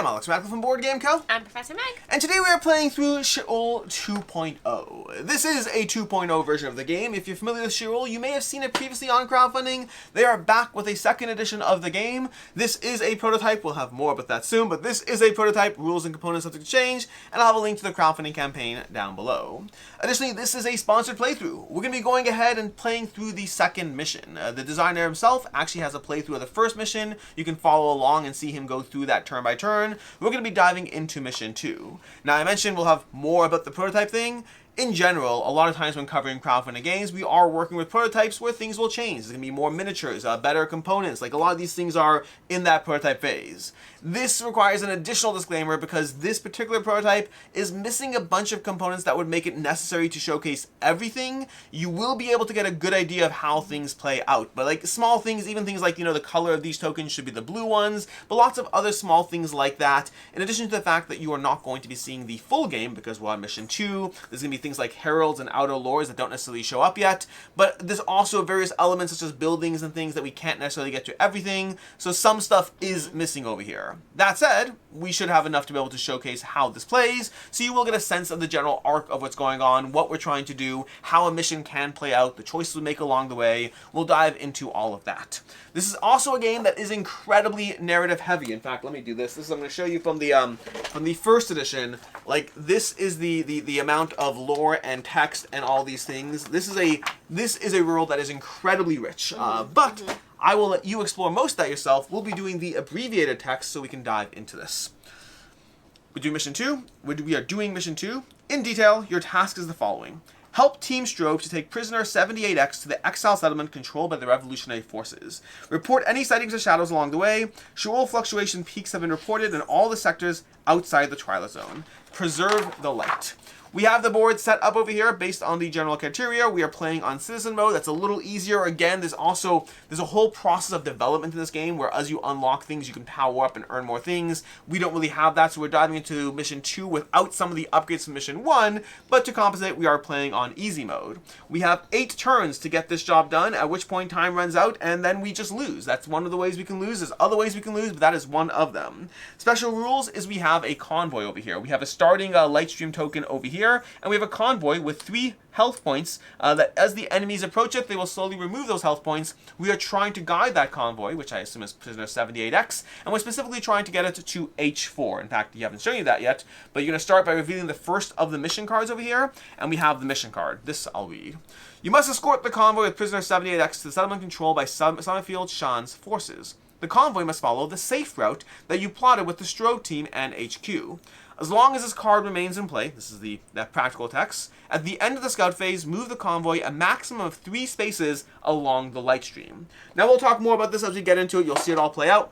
I'm Alex Radcliffe from Board Game Co. I'm Professor Meg. And today we are playing through Sheol 2.0. This is a 2.0 version of the game. If you're familiar with Sheol, you may have seen it previously on crowdfunding. They are back with a second edition of the game. This is a prototype. We'll have more about that soon, but this is a prototype. Rules and components subject to change, and I'll have a link to the crowdfunding campaign down below. Additionally, this is a sponsored playthrough. We're going to be going ahead and playing through the second mission. The designer himself actually has a playthrough of the first mission. You can follow along and see him go through that turn by turn. We're going to be diving into mission 2. Now, I mentioned we'll have more about the prototype thing. In general, a lot of times when covering crowdfunding games, we are working with prototypes where things will change. There's going to be more miniatures, better components. Like a lot of these things are in that prototype phase. This requires an additional disclaimer because this particular prototype is missing a bunch of components that would make it necessary to showcase everything. You will be able to get a good idea of how things play out. But like small things, even things like, the color of these tokens should be the blue ones, but lots of other small things like that. In addition to the fact that you are not going to be seeing the full game because we're on mission 2, there's going to be things like heralds and outer lores that don't necessarily show up yet, but there's also various elements such as buildings and things that we can't necessarily get to everything, so some stuff is missing over here. That said, we should have enough to be able to showcase how this plays, so you will get a sense of the general arc of what's going on, what we're trying to do, how a mission can play out, the choices we make along the way. We'll dive into all of that. This is also a game that is incredibly narrative heavy. In fact, let me do this. I'm going to show you from the first edition. Like, this is the amount of lore and text and all these things. This is a world that is incredibly rich. But I will let you explore most of that yourself. We'll be doing the abbreviated text so we can dive into this. We do mission 2. We are doing mission 2. In detail, your task is the following. Help Team Strobe to take prisoner 78X to the exile settlement controlled by the revolutionary forces. Report any sightings of shadows along the way. Sheol fluctuation peaks have been reported in all the sectors outside the Twilight Zone. Preserve the light. We have the board set up over here based on the general criteria. We are playing on citizen mode. That's a little easier. Again, there's a whole process of development in this game where as you unlock things, you can power up and earn more things. We don't really have that, so we're diving into mission 2 without some of the upgrades from mission 1, but to compensate, we are playing on easy mode. We have 8 turns to get this job done, at which point time runs out, and then we just lose. That's one of the ways we can lose. There's other ways we can lose, but that is one of them. Special rules is we have a convoy over here. We have a starting Lightstream token over here, and we have a convoy with 3 health points that as the enemies approach it, they will slowly remove those health points. We are trying to guide that convoy, which I assume is prisoner 78X, and we're specifically trying to get it to H4. In fact, you haven't shown you that yet, but you're going to start by revealing the first of the mission cards over here, and we have the mission card. This I'll read. You must escort the convoy with prisoner 78X to the settlement controlled by Summerfield Shan's forces. The convoy must follow the safe route that you plotted with the Strobe team and HQ. As long as this card remains in play, this is that practical text, at the end of the scout phase, move the convoy a maximum of 3 spaces along the light stream. Now we'll talk more about this as we get into it. You'll see it all play out.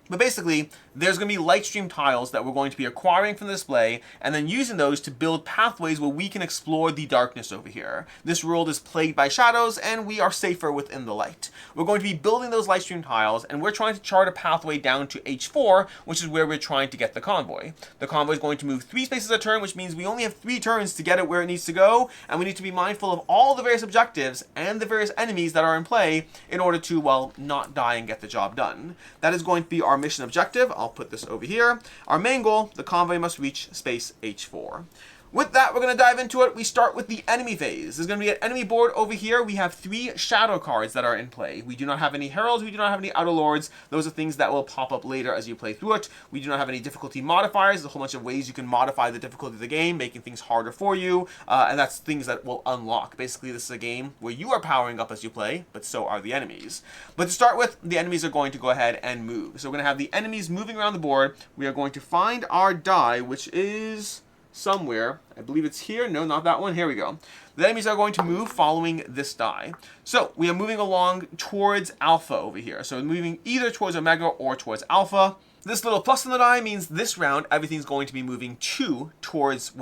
But basically, there's going to be light stream tiles that we're going to be acquiring from the display and then using those to build pathways where we can explore the darkness over here. This world is plagued by shadows and we are safer within the light. We're going to be building those light stream tiles and we're trying to chart a pathway down to H4, which is where we're trying to get the convoy. The convoy is going to move 3 spaces a turn, which means we only have 3 turns to get it where it needs to go, and we need to be mindful of all the various objectives and the various enemies that are in play in order to, well, not die and get the job done. That is going to be our mission objective. I'll put this over here. Our main goal, the convoy must reach space H4. With that, we're going to dive into it. We start with the enemy phase. There's going to be an enemy board over here. We have 3 shadow cards that are in play. We do not have any heralds. We do not have any outer lords. Those are things that will pop up later as you play through it. We do not have any difficulty modifiers. There's a whole bunch of ways you can modify the difficulty of the game, making things harder for you, and that's things that will unlock. Basically, this is a game where you are powering up as you play, but so are the enemies. But to start with, the enemies are going to go ahead and move. So we're going to have the enemies moving around the board. We are going to find our die, which is somewhere. I believe it's here. No, not that one. Here we go. The enemies are going to move following this die. So we are moving along towards Alpha over here. So moving either towards Omega or towards Alpha. This little plus on the die means this round, everything's going to be moving towards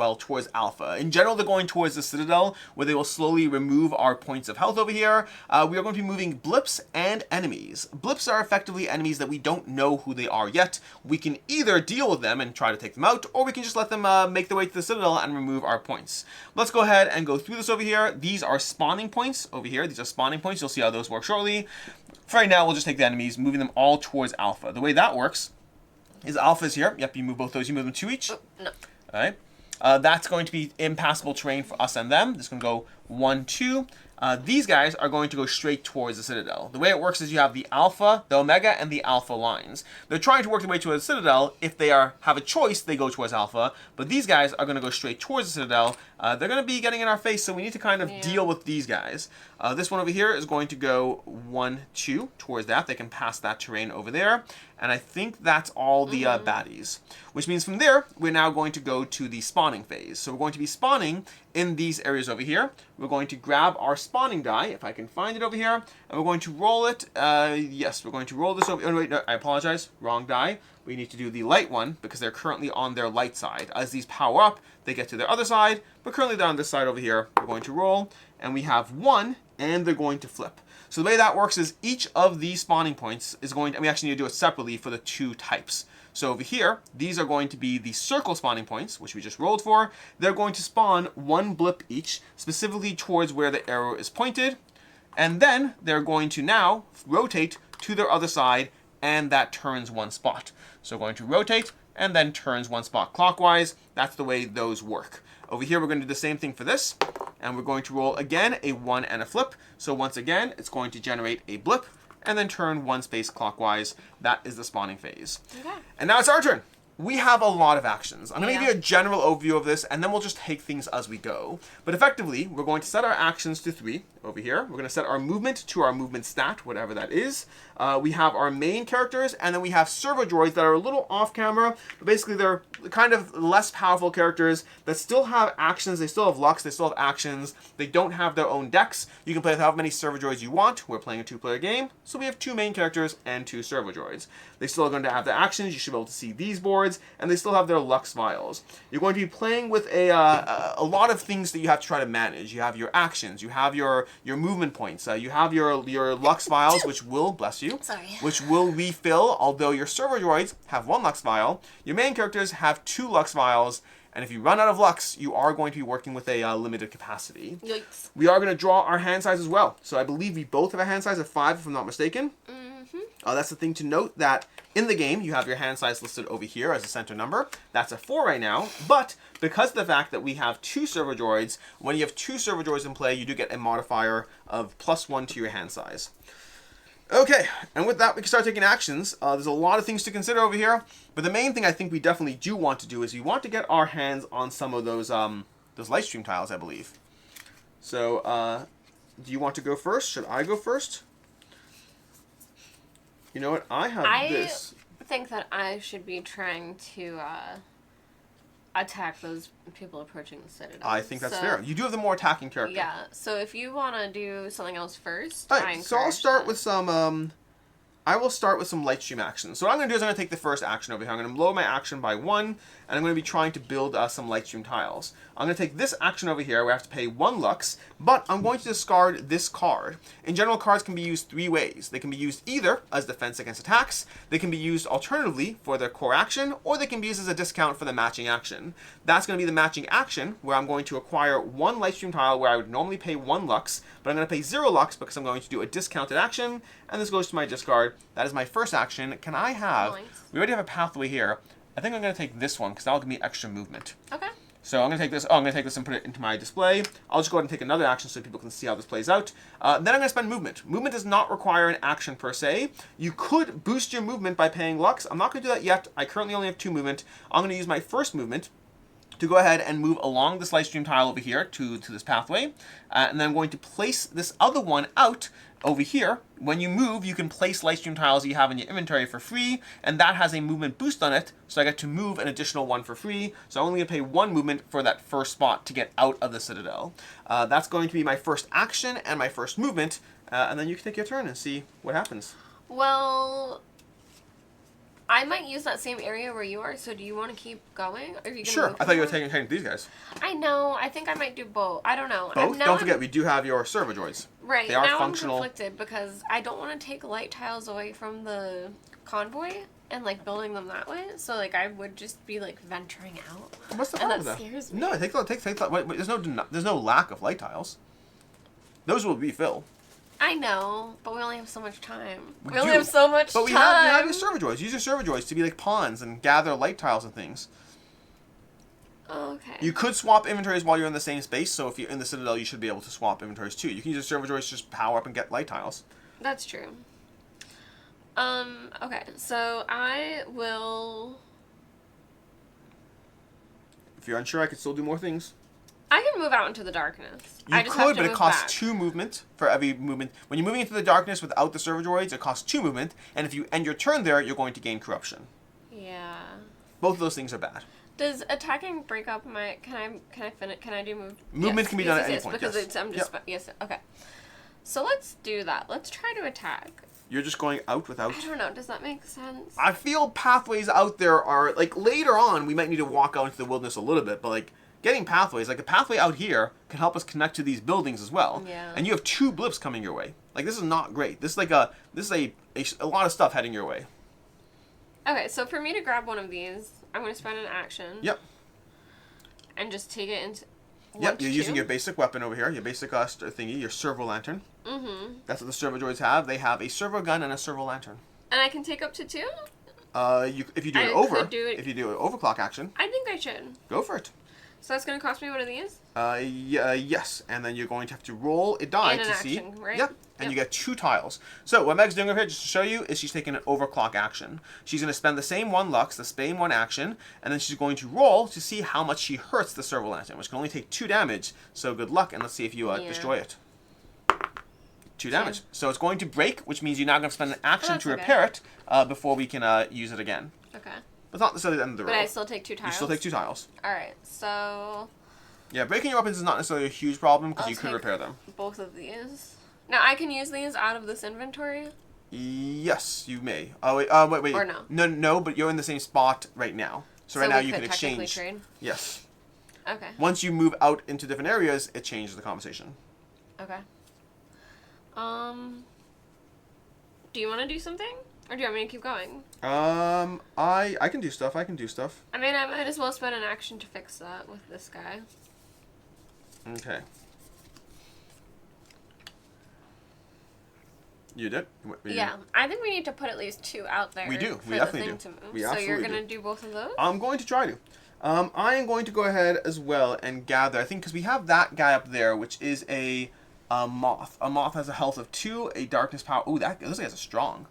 Alpha. In general, they're going towards the Citadel, where they will slowly remove our points of health over here. We are going to be moving blips and enemies. Blips are effectively enemies that we don't know who they are yet. We can either deal with them and try to take them out, or we can just let them make their way to the Citadel and remove our points. Let's go ahead and go through this over here. These are spawning points over here. These are spawning points. You'll see how those work shortly. For right now, we'll just take the enemies, moving them all towards Alpha. The way that works His alpha is here. Yep, you move both those. You move them 2 each. Oh, no. All right. That's going to be impassable terrain for us and them. This is going to go 1, 2. These guys are going to go straight towards the Citadel. The way it works is you have the Alpha, the Omega, and the Alpha lines. They're trying to work their way towards the Citadel. If they have a choice, they go towards Alpha. But these guys are going to go straight towards the Citadel. They're going to be getting in our face, so we need to kind of deal with these guys. This one over here is going to go 1, 2 towards that. They can pass that terrain over there. And I think that's all the baddies. Which means from there, we're now going to go to the spawning phase. So we're going to be spawning in these areas over here. We're going to grab our spawning die, if I can find it over here, and we're going to roll it. Yes, we're going to roll this over. Oh, wait, no, I apologize. Wrong die. We need to do the light one because they're currently on their light side. As these power up, they get to their other side, but currently they're on this side over here. We're going to roll, and we have 1, and they're going to flip. So the way that works is each of these spawning points is going to, and we actually need to do it separately for the 2 types. So over here, these are going to be the circle spawning points, which we just rolled for. They're going to spawn 1 blip each, specifically towards where the arrow is pointed. And then they're going to now rotate to their other side, and that turns 1 spot. So going to rotate, and then turns 1 spot clockwise. That's the way those work. Over here, we're going to do the same thing for this. And we're going to roll again a 1 and a flip. So once again, it's going to generate a blip and then turn 1 space clockwise. That is the spawning phase. Okay. And now it's our turn. We have a lot of actions. I'm going to give you a general overview of this, and then we'll just take things as we go. But effectively, we're going to set our actions to 3 over here. We're going to set our movement to our movement stat, whatever that is. We have our main characters, and then we have servo droids that are a little off camera, but basically they're kind of less powerful characters that still have actions. They still have lux. They still have actions. They don't have their own decks. You can play with however many servo droids you want. We're playing a 2-player game, so we have 2 main characters and 2 servo droids. They still are going to have their actions. You should be able to see these boards, and they still have their lux vials. You're going to be playing with a lot of things that you have to try to manage. You have your actions. You have your movement points. You have your lux vials, which will, bless you, which will refill, although your servo droids have 1 lux vial. Your main characters have 2 lux vials, and if you run out of lux, you are going to be working with a limited capacity. Yikes. We are going to draw our hand size as well. So I believe we both have a hand size of 5, if I'm not mistaken. That's the thing to note, that in the game, you have your hand size listed over here as a center number. That's a 4 right now, but because of the fact that we have 2 servo droids, when you have 2 servo droids in play, you do get a modifier of +1 to your hand size. Okay, and with that, we can start taking actions. There's a lot of things to consider over here, but the main thing I think we definitely do want to do is we want to get our hands on some of those light stream tiles, I believe. So, do you want to go first? Should I go first? You know what? I have this. I think that I should be trying to attack those people approaching the Citadel. I think that's fair. You do have the more attacking character. Yeah, so if you want to do something else first, Alright, so I'll start with some, I will start with some light stream actions. So what I'm going to do is I'm going to take the first action over here. I'm going to lower my action by 1, and I'm going to be trying to build some light stream tiles. I'm going to take this action over here where I have to pay 1 lux, but I'm going to discard this card. In general, cards can be used 3 ways. They can be used either as defense against attacks, they can be used alternatively for their core action, or they can be used as a discount for the matching action. That's going to be the matching action, where I'm going to acquire 1 light stream tile where I would normally pay 1 lux, but I'm going to pay 0 lux because I'm going to do a discounted action, and this goes to my discard. That is my first action. Can I have... Nice. We already have a pathway here. I think I'm going to take this one because that'll give me extra movement. Okay. So I'm going to take this. Oh, I'm going to take this and put it into my display. I'll just go ahead and take another action so people can see how this plays out. Then I'm going to spend movement. Movement does not require an action per se. You could boost your movement by paying lux. I'm not going to do that yet. I currently only have 2 movement. I'm going to use my first movement to go ahead and move along this light stream tile over here to this pathway. And then I'm going to place this other one out over here. When you move, you can place light stream tiles you have in your inventory for free, and that has a movement boost on it, so I get to move an additional 1 for free. So I'm only going to pay 1 movement for that first spot to get out of the Citadel. That's going to be my first action and my first movement, and then you can take your turn and see what happens. Well, I might use that same area where you are, so do you want to keep going? Or are you gonna Sure, I thought you were taking these guys. I know, I think I might do both. I don't know. Both? Don't forget, we do have your servo droids. Right, they are now functional. I'm conflicted because I don't want to take light tiles away from the convoy and, like, building them that way. So, like, I would just be, like, venturing out. What's the problem with that? Scares me. No, take wait, there's no lack of light tiles. Those will refill. I know, but we only have so much time. We We only do. have so much But time. you have your server droids. Use your server droids to be like pawns and gather light tiles and things. Okay. You could swap inventories while you're in the same space, so if you're in the Citadel, you should be able to swap inventories too. You can use your server droids to just power up and get light tiles. That's true. Okay, so I will... If you're unsure, I could still do more things. I can move out into the darkness. You I just have could, to but it move costs back. 2 movement for every movement. When you're moving into the darkness without the server droids, it costs 2 movement, and if you end your turn there, you're going to gain corruption. Yeah. Both of those things are bad. Does attacking break up my... Can I finish? Can I do move? Movement yes. can be done at any yes, point, because yes. it's, I'm just... Yep. Yes, okay. So let's do that. Let's try to attack. You're just going out without... I don't know. Does that make sense? I feel pathways out there are, like, later on, we might need to walk out into the wilderness a little bit, but, like, getting pathways, like, a pathway out here can help us connect to these buildings as well. Yeah. And you have 2 blips coming your way. Like, this is not great. This is like a lot of stuff heading your way. Okay, so for me to grab one of these, I'm going to spend an action. Yep. And just take it into... Yep, you're using your basic weapon over here, your basic thingy, your servo lantern. Mm-hmm. That's what the servo droids have. They have a servo gun and a servo lantern. And I can take up to 2? If you do if you do an overclock action, I think I should. go for it. So that's going to cost me one of these? Yes, and then you're going to have to roll a die And an to see. action, right? Yep, and you get 2 tiles. So what Meg's doing over here, just to show you, is she's taking an overclock action. She's going to spend the same 1 lux, the same 1 action, and then she's going to roll to see how much she hurts the servo lantern, which can only take 2 damage. So good luck, and let's see if you destroy it. 2 damage. So it's going to break, which means you're now going to spend an action to repair it before we can use it again. Okay. But it's not necessarily the end of the roll. But I still take 2 tiles? You still take 2 tiles. Alright, so... Yeah, breaking your weapons is not necessarily a huge problem because I'll you could take repair them. both of these. Now, I can use these out of this inventory? Yes, you may. Oh, wait. Or no? No, but you're in the same spot right now. So right now you can exchange. Trade? Yes. Okay. Once you move out into different areas, it changes the conversation. Okay. Do you want to do something? Or do you want me to keep going? I can do stuff. I mean, I might as well spend an action to fix that with this guy. Okay. You did? Yeah, I think we need to put at least 2 out there. We do. For We the definitely thing do. To move. We so absolutely you're going to do both of those? I'm going to try to. I am going to go ahead as well and gather. I think because we have that guy up there, which is a moth. A moth has a health of 2, a darkness power. Ooh, those guys are strong.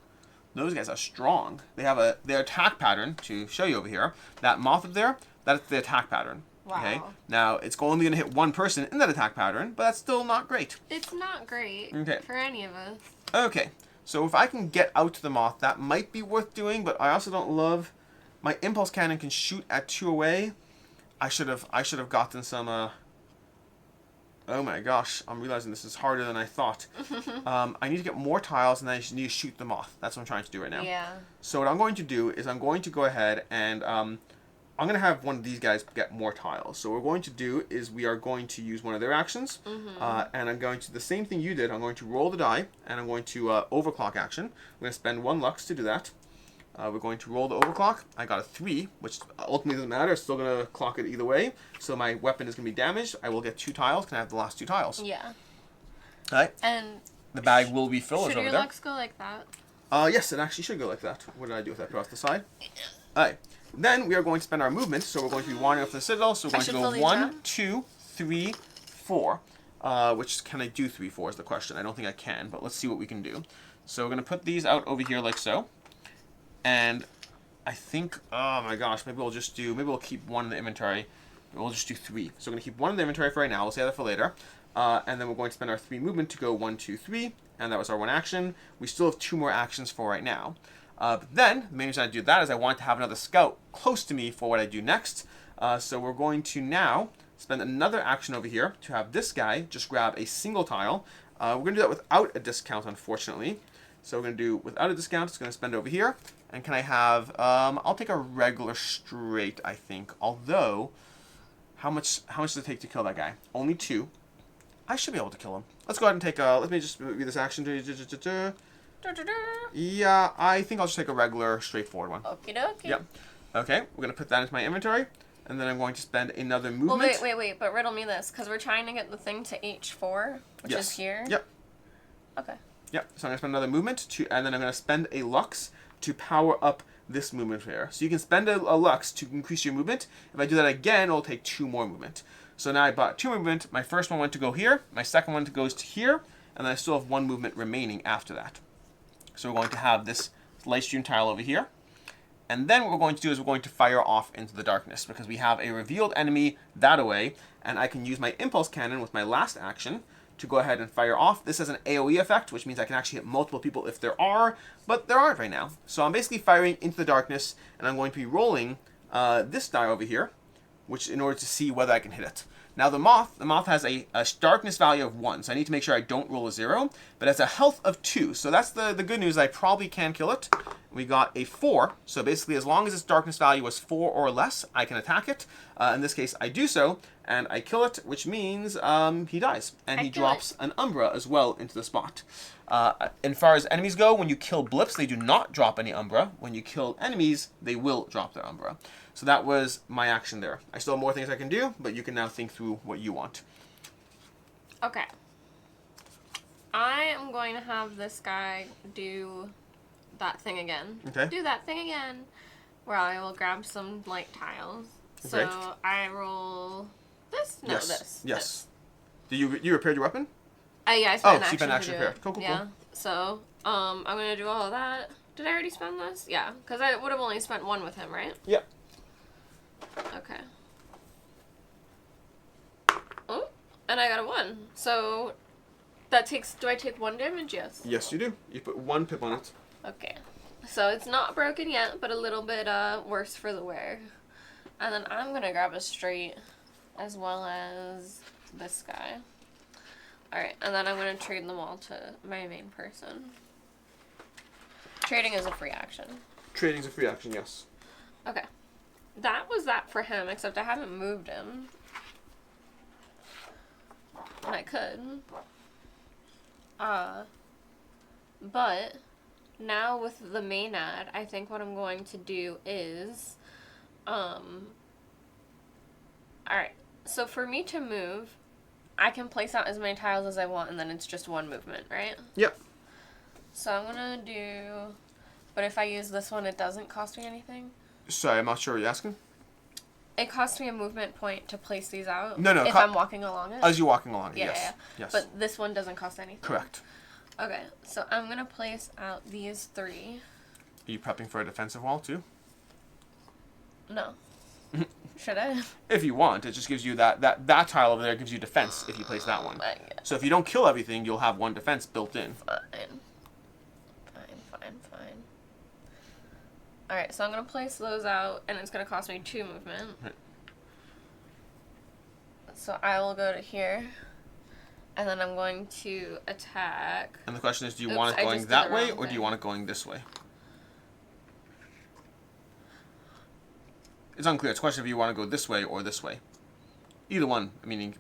Those guys are strong. They have their attack pattern, to show you over here. That moth up there, that's the attack pattern. Wow. Okay? Now, it's only going to hit 1 person in that attack pattern, but that's still not great. It's not great for any of us. Okay, so if I can get out to the moth, that might be worth doing, but I also don't love... My impulse cannon can shoot at 2 away. I should have gotten some... Oh my gosh, I'm realizing this is harder than I thought. I need to get more tiles, and then I just need to shoot the moth. That's what I'm trying to do right now. Yeah. So what I'm going to do is I'm going to go ahead and I'm going to have one of these guys get more tiles. So what we're going to do is we are going to use one of their actions, and I'm going to, the same thing you did, I'm going to roll the die, and I'm going to overclock action. I'm going to spend 1 lux to do that. We're going to roll the overclock. I got a 3, which ultimately doesn't matter. It's still going to clock it either way. So my weapon is going to be damaged. I will get 2 tiles. Can I have the last 2 tiles? Yeah. All right. And the bag will be filled over should there. your lux go like that? Yes, it actually should go like that. What did I do with that? Put it off the side? All right. Then we are going to spend our movement. So we're going to be wandering off the Citadel. So we're going to go 1, 2, 3, 4. Which, can I do 3, 4 is the question. I don't think I can, but let's see what we can do. So we're going to put these out over here like so. And I think, oh my gosh, maybe we'll keep 1 in the inventory. We'll just do 3. So we're going to keep 1 in the inventory for right now. We'll save that for later. And then we're going to spend our 3 movement to go 1, 2, 3. And that was our 1 action. We still have 2 more actions for right now. But then, the main reason I do that is I want to have another scout close to me for what I do next. So we're going to now spend another action over here to have this guy just grab a single tile. We're going to do that without a discount, unfortunately. So we're going to do without a discount. It's going to spend over here. And can I have, I'll take a regular straight, I think. Although, how much does it take to kill that guy? Only 2. I should be able to kill him. Let's go ahead and take let me just read this action. Yeah, I think I'll just take a regular, straightforward one. Okie dokie. Yep. Okay, we're going to put that into my inventory. And then I'm going to spend another movement. Well, wait, but riddle me this. Because we're trying to get the thing to H4, which is here. Yep. Okay. Yep. So I'm going to spend another movement, and then I'm going to spend a Lux to power up this movement here. So you can spend a Lux to increase your movement. If I do that again, it'll take 2 more movement. So now I bought 2 movement. My first one went to go here. My second one goes to here. And then I still have 1 movement remaining after that. So we're going to have this light stream tile over here. And then what we're going to do is we're going to fire off into the darkness because we have a revealed enemy that away. And I can use my impulse cannon with my last action to go ahead and fire off. This has an AoE effect, which means I can actually hit multiple people if there are, but there aren't right now. So I'm basically firing into the darkness, and I'm going to be rolling this die over here, which in order to see whether I can hit it. Now the moth has a darkness value of 1, so I need to make sure I don't roll a 0, but it has a health of 2, so that's the good news. I probably can kill it. We got a 4, so basically as long as its darkness value is 4 or less, I can attack it. In this case, I do so, and I kill it, which means he dies, and he drops an Umbra as well into the spot. As far as enemies go, when you kill blips, they do not drop any Umbra. When you kill enemies, they will drop their Umbra. So that was my action there. I still have more things I can do, but you can now think through what you want. Okay. I am going to have this guy do that thing again. Okay. Do that thing again. Where I will grab some light tiles. Okay. So I roll this? No, yes. this. Yes. Did you repair your weapon? Yeah, I spent an so you action spent action to repair. do it. Cool. Yeah. So, I'm going to do all of that. Did I already spend this? Yeah, because I would have only spent 1 with him, right? Yeah. Okay. Oh, and I got a 1. So, that takes... Do I take 1 damage? Yes. Yes, you do. You put 1 pip on it. Okay. So, it's not broken yet, but a little bit worse for the wear. And then I'm going to grab a straight as well as this guy. Alright, and then I'm going to trade them all to my main person. Trading is a free action. Trading's a free action, yes. Okay. That was that for him, except I haven't moved him. And I could. But now with the main ad, I think what I'm going to do is, alright. So for me to move, I can place out as many tiles as I want, and then it's just 1 movement, right? Yep. So I'm gonna do... But if I use this one, it doesn't cost me anything? Sorry, I'm not sure what you're asking. It costs me a movement point to place these out? No. If I'm walking along it? As you're walking along it, Yeah, yes. yeah. Yes. But this one doesn't cost anything? Correct. Okay, so I'm gonna place out these 3. Are you prepping for a defensive wall, too? No. Should I? If you want, it just gives you that tile over there gives you defense if you place that one. I guess. So if you don't kill everything, you'll have 1 defense built in. Fine. Alright, so I'm gonna place those out, and it's gonna cost me 2 movement. Right. So I will go to here, and then I'm going to attack. And the question is, do you Oops, want it I going just did that the way, wrong or do you thing. want it going this way? It's unclear. It's a question if you want to go this way or this way. Either one, meaning...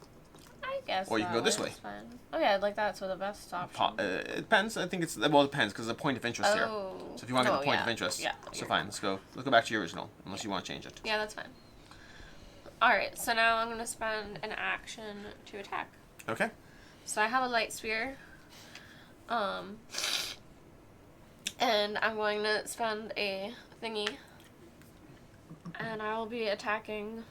I guess Or you can go this way. is fine. Oh yeah, I'd like that, so the best option. It depends. I think it's... Well, it depends, because there's a point of interest here. Oh. So if you want to get Oh, the point yeah. of interest, Yeah, so you're fine. Let's go back to your original, unless you want to change it. Yeah, that's fine. Alright, so now I'm going to spend an action to attack. Okay. So I have a light sphere. And I'm going to spend a thingy. And I will be attacking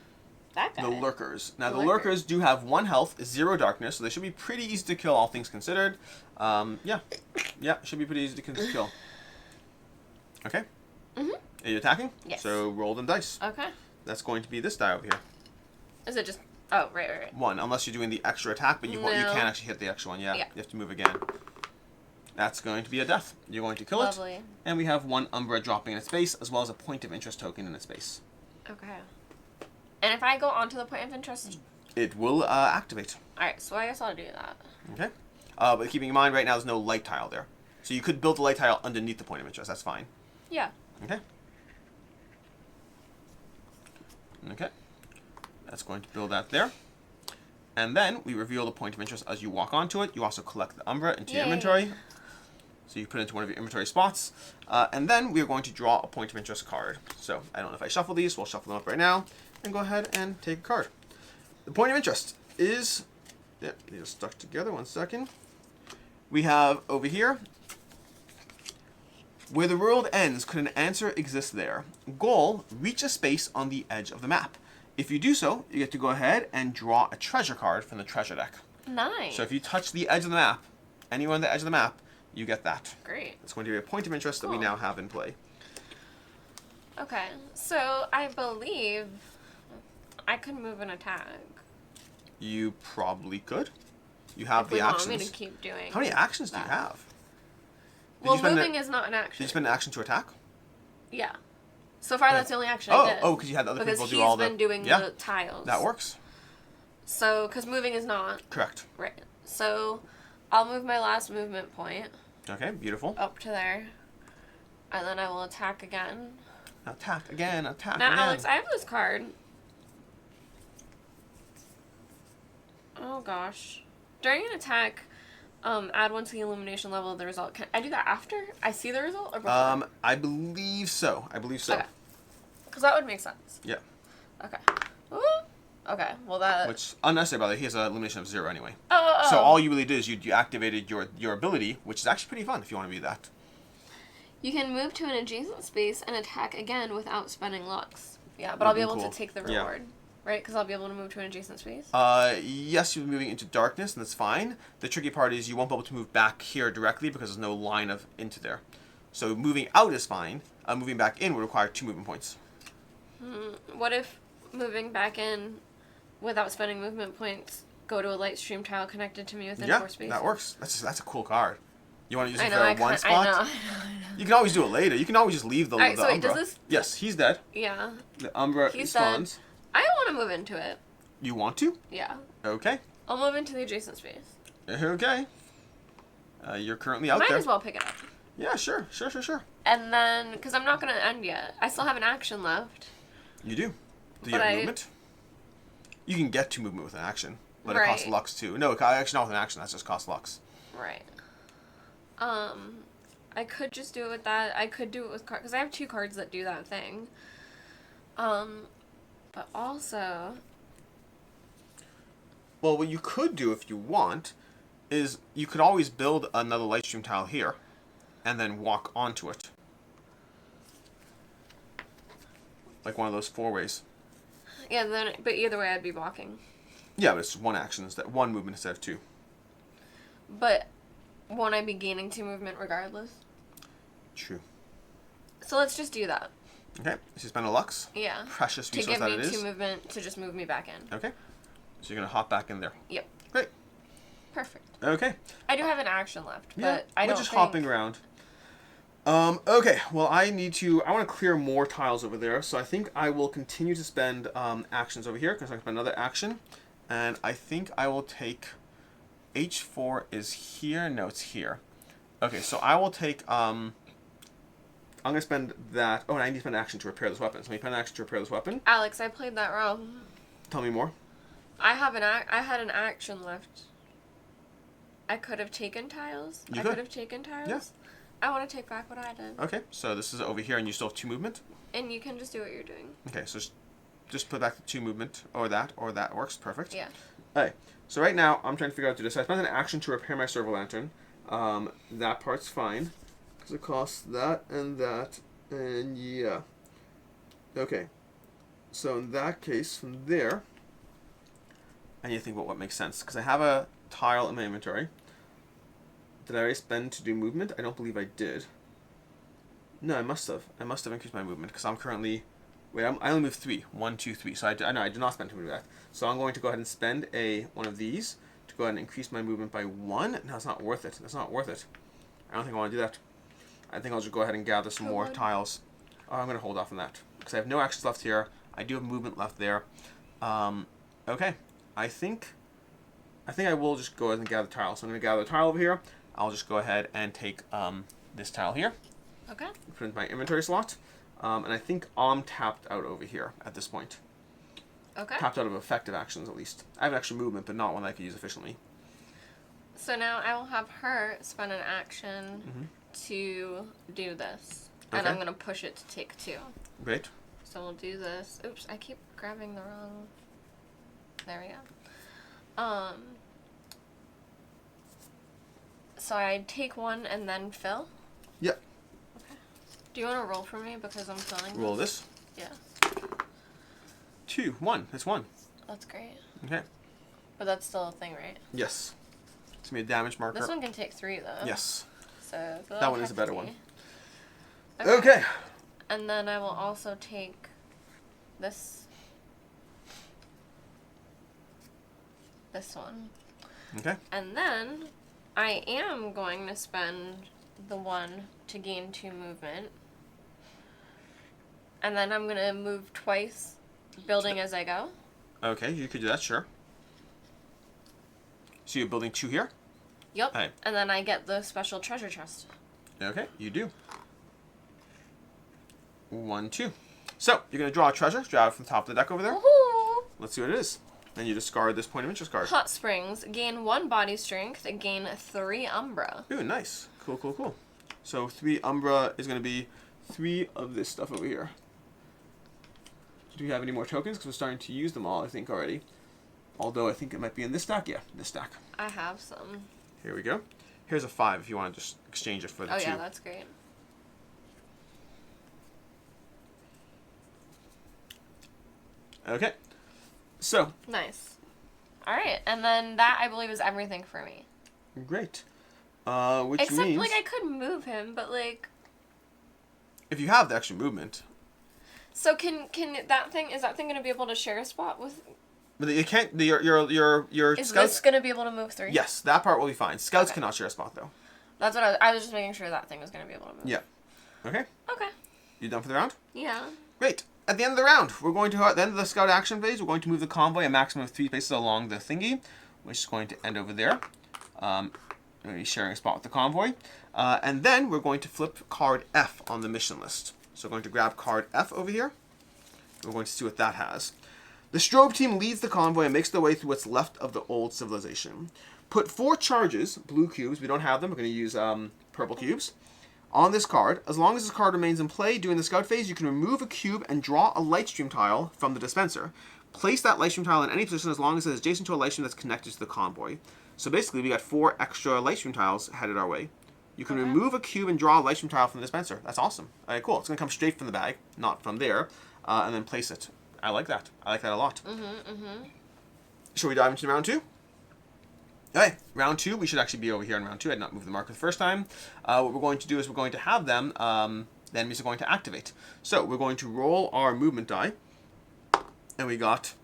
that guy. The Lurkers. Now, The the Lurkers do have 1 health, 0 darkness, so they should be pretty easy to kill, all things considered. Yeah, should be pretty easy to kill. Okay. Mhm. Are you attacking? Yes. So roll them dice. Okay. That's going to be this die over here. Is it just... Oh, right. 1, unless you're doing the extra attack, but you can actually hit the extra one. Yeah, Yeah. you have to move again. That's going to be a death. You're going to kill Lovely. it. And we have 1 Umbra dropping in its base, as well as a point of interest token in its base. Okay. And if I go onto the point of interest... It will activate. Alright, so I guess I'll do that. Okay. But keeping in mind, right now there's no light tile there. So you could build a light tile underneath the point of interest. That's fine. Yeah. Okay. Okay. That's going to build that there. And then we reveal the point of interest as you walk onto it. You also collect the Umbra into your Yay. inventory. So you put it into one of your inventory spots. And then we are going to draw a point of interest card. So I don't know if I shuffle these. We'll shuffle them up right now. And go ahead and take a card. The point of interest is... Yeah, these are stuck together. 1 second. We have over here, where the world ends, could an answer exist there? Goal, reach a space on the edge of the map. If you do so, you get to go ahead and draw a treasure card from the treasure deck. Nice. So if you touch the edge of the map, anywhere on the edge of the map, you get that. Great. It's going to be a point of interest that we now have in play. Okay, so I believe I could move an attack. You probably could. You have the actions. If you want me to keep doing How many actions do you have? Well, moving is not an action. Did you spend an action to attack? Yeah. So far, that's the only action I did. Oh, because you had other people do all the... Because he's been doing the tiles. That works. So, because moving is not. Correct. Right. So, I'll move my last movement point. Okay, beautiful. Up to there. And then I will attack again. Attack again, attack now, again. Now, Alex, I have this card. Oh, gosh. During an attack... add 1 to the illumination level of the result. Can I do that after I see the result or before? I believe so. Okay. Because that would make sense. Yeah. Okay. Ooh. Okay. Well, that. Which unnecessary, by the way. He has an illumination of 0 anyway. Oh. So all you really did is you activated your ability, which is actually pretty fun if you want to do that. You can move to an adjacent space and attack again without spending lux. Yeah, but I'll be able to take the reward. Yeah. Right? Because I'll be able to move to an adjacent space? Yes, you're moving into darkness, and that's fine. The tricky part is you won't be able to move back here directly because there's no line of into there. So moving out is fine. Moving back in would require 2 movement points. What if moving back in without spending movement points go to a light stream tile connected to me within 4 spaces? Yeah, that works. That's a cool card. You want to use it for one spot? I know. You can always do it later. You can always just leave the Alright, so Umbra. wait, does this... Yes, he's dead. Yeah. The Umbra spawns. Dead. I want to move into it. You want to? Yeah. Okay. I'll move into the adjacent space. Okay. You're currently out there. Might as well pick it up. Yeah, sure. And then, because I'm not going to end yet. I still have an action left. You do. Do you have movement? You can get 2 movement with an action, but it costs Lux too. No, actually not with an action. That's just cost Lux. Right. I could just do it with that. I could do it with cards, because I have 2 cards that do that thing. But also... Well, what you could do if you want is you could always build another light stream tile here and then walk onto it. Like one of those 4-ways. Yeah, but either way I'd be walking. Yeah, but it's 1 action instead, 1 movement instead of 2. But won't I be gaining 2 movement regardless? True. So let's just do that. Okay, so you spend a Lux. Yeah. Precious resource that it is. To give me 2 movement to just move me back in. Okay. So you're going to hop back in there. Yep. Great. Perfect. Okay. I do have an action left, but yeah, I don't we're just hopping around. Okay, well I want to clear more tiles over there, so I think I will continue to spend actions over here, because I can spend another action, and I think I will take, H4 is here, no it's here. Okay, so I will take, I'm going to spend that, oh and I need to spend an action to repair this weapon, so let me spend an action to repair this weapon. Alex, I played that wrong. Tell me more. I had an action left. I could have taken tiles. You could have taken tiles. Yeah. I want to take back what I did. Okay, so this is over here and you still have 2 movement? And you can just do what you're doing. Okay, so just put back the 2 movement, or that works, perfect. Yeah. Alright, so right now I'm trying to figure out how to do this. I spent an action to repair my servo lantern. That part's fine, because it costs that, and yeah. Okay, so in that case, from there, I need to think about what makes sense, because I have a tile in my inventory. Did I already spend to do movement? I don't believe I did. No, I must have. I must have increased my movement, because I'm currently... Wait, I only moved 3. 1, 2, 3. So I did not spend to move that. So I'm going to go ahead and spend one of these to go ahead and increase my movement by 1. No, it's not worth it. That's not worth it. I don't think I want to do that. I think I'll just go ahead and gather some more tiles. Oh, I'm going to hold off on that, because I have no actions left here. I do have movement left there. Okay. I think I will just go ahead and gather tiles. So I'm going to gather a tile over here. I'll just go ahead and take this tile here. Okay. Put it in my inventory slot. And I think I'm tapped out over here at this point. Okay. Tapped out of effective actions, at least. I have an extra movement, but not one that I could use efficiently. So now I will have her spend an action to do this. Okay. And I'm going to push it to take 2. Great. So we'll do this. Oops, I keep grabbing the wrong... There we go. So I take one and then fill? Yep. Okay. Do you want to roll for me because I'm filling Roll this. Yeah. 2, 1. That's 1. That's great. Okay. But that's still a thing, right? Yes. It's going to be a damage marker. This one can take 3, though. Yes. So it's a that little one is a better hefty. one. Okay. And then I will also take this one. Okay. And then I am going to spend the 1 to gain 2 movement. And then I'm going to move twice, building as I go. Okay, you could do that, sure. So you're building 2 here? Yep. Right. And then I get the special treasure chest. Okay, you do. 1, 2. So, you're going to draw a treasure. Draw it from the top of the deck over there. Woohoo! Let's see what it is. Then you discard this point of interest card. Hot Springs. Gain 1 body strength. Gain 3 Umbra. Ooh, nice. Cool, cool, cool. So 3 Umbra is going to be 3 of this stuff over here. Do we have any more tokens? Because we're starting to use them all, I think, already. Although I think it might be in this stack. Yeah, this stack. I have some. Here we go. Here's a 5 if you want to just exchange it for the 2. Oh, yeah, that's great. Okay. So. Nice. All right, and then that, I believe, is everything for me. Great. Which Except, means... like, I could move him, but, like... If you have the extra movement... So can that thing, is that thing going to be able to share a spot with... But you can't... Your Is scouts... this going to be able to move 3? Yes, that part will be fine. Scouts cannot share a spot, though. That's what I was just making sure that thing was going to be able to move. Yeah. Okay. Okay. You done for the round? Yeah. Great. At the end of the round, we're going to, at the end of the scout action phase, we're going to move the convoy a maximum of 3 spaces along the thingy, which is going to end over there. We're going to be sharing a spot with the convoy. And then we're going to flip card F on the mission list. So we're going to grab card F over here. We're going to see what that has. The strobe team leads the convoy and makes their way through what's left of the old civilization. Put 4 charges, blue cubes, we don't have them, we're going to use purple cubes, on this card. As long as this card remains in play during the scout phase, you can remove a cube and draw a lightstream tile from the dispenser. Place that lightstream tile in any position as long as it is adjacent to a lightstream that's connected to the convoy. So basically, we got 4 extra lightstream tiles headed our way. You can remove a cube and draw a lightstream tile from the dispenser. That's awesome. All right, cool. It's going to come straight from the bag, not from there, and then place it. I like that. I like that a lot. Shall we dive into round 2? Okay, round 2, we should actually be over here in round 2. I did not move the marker the first time. What we're going to do is we're going to have them, the enemies are going to activate. So we're going to roll our movement die, and we got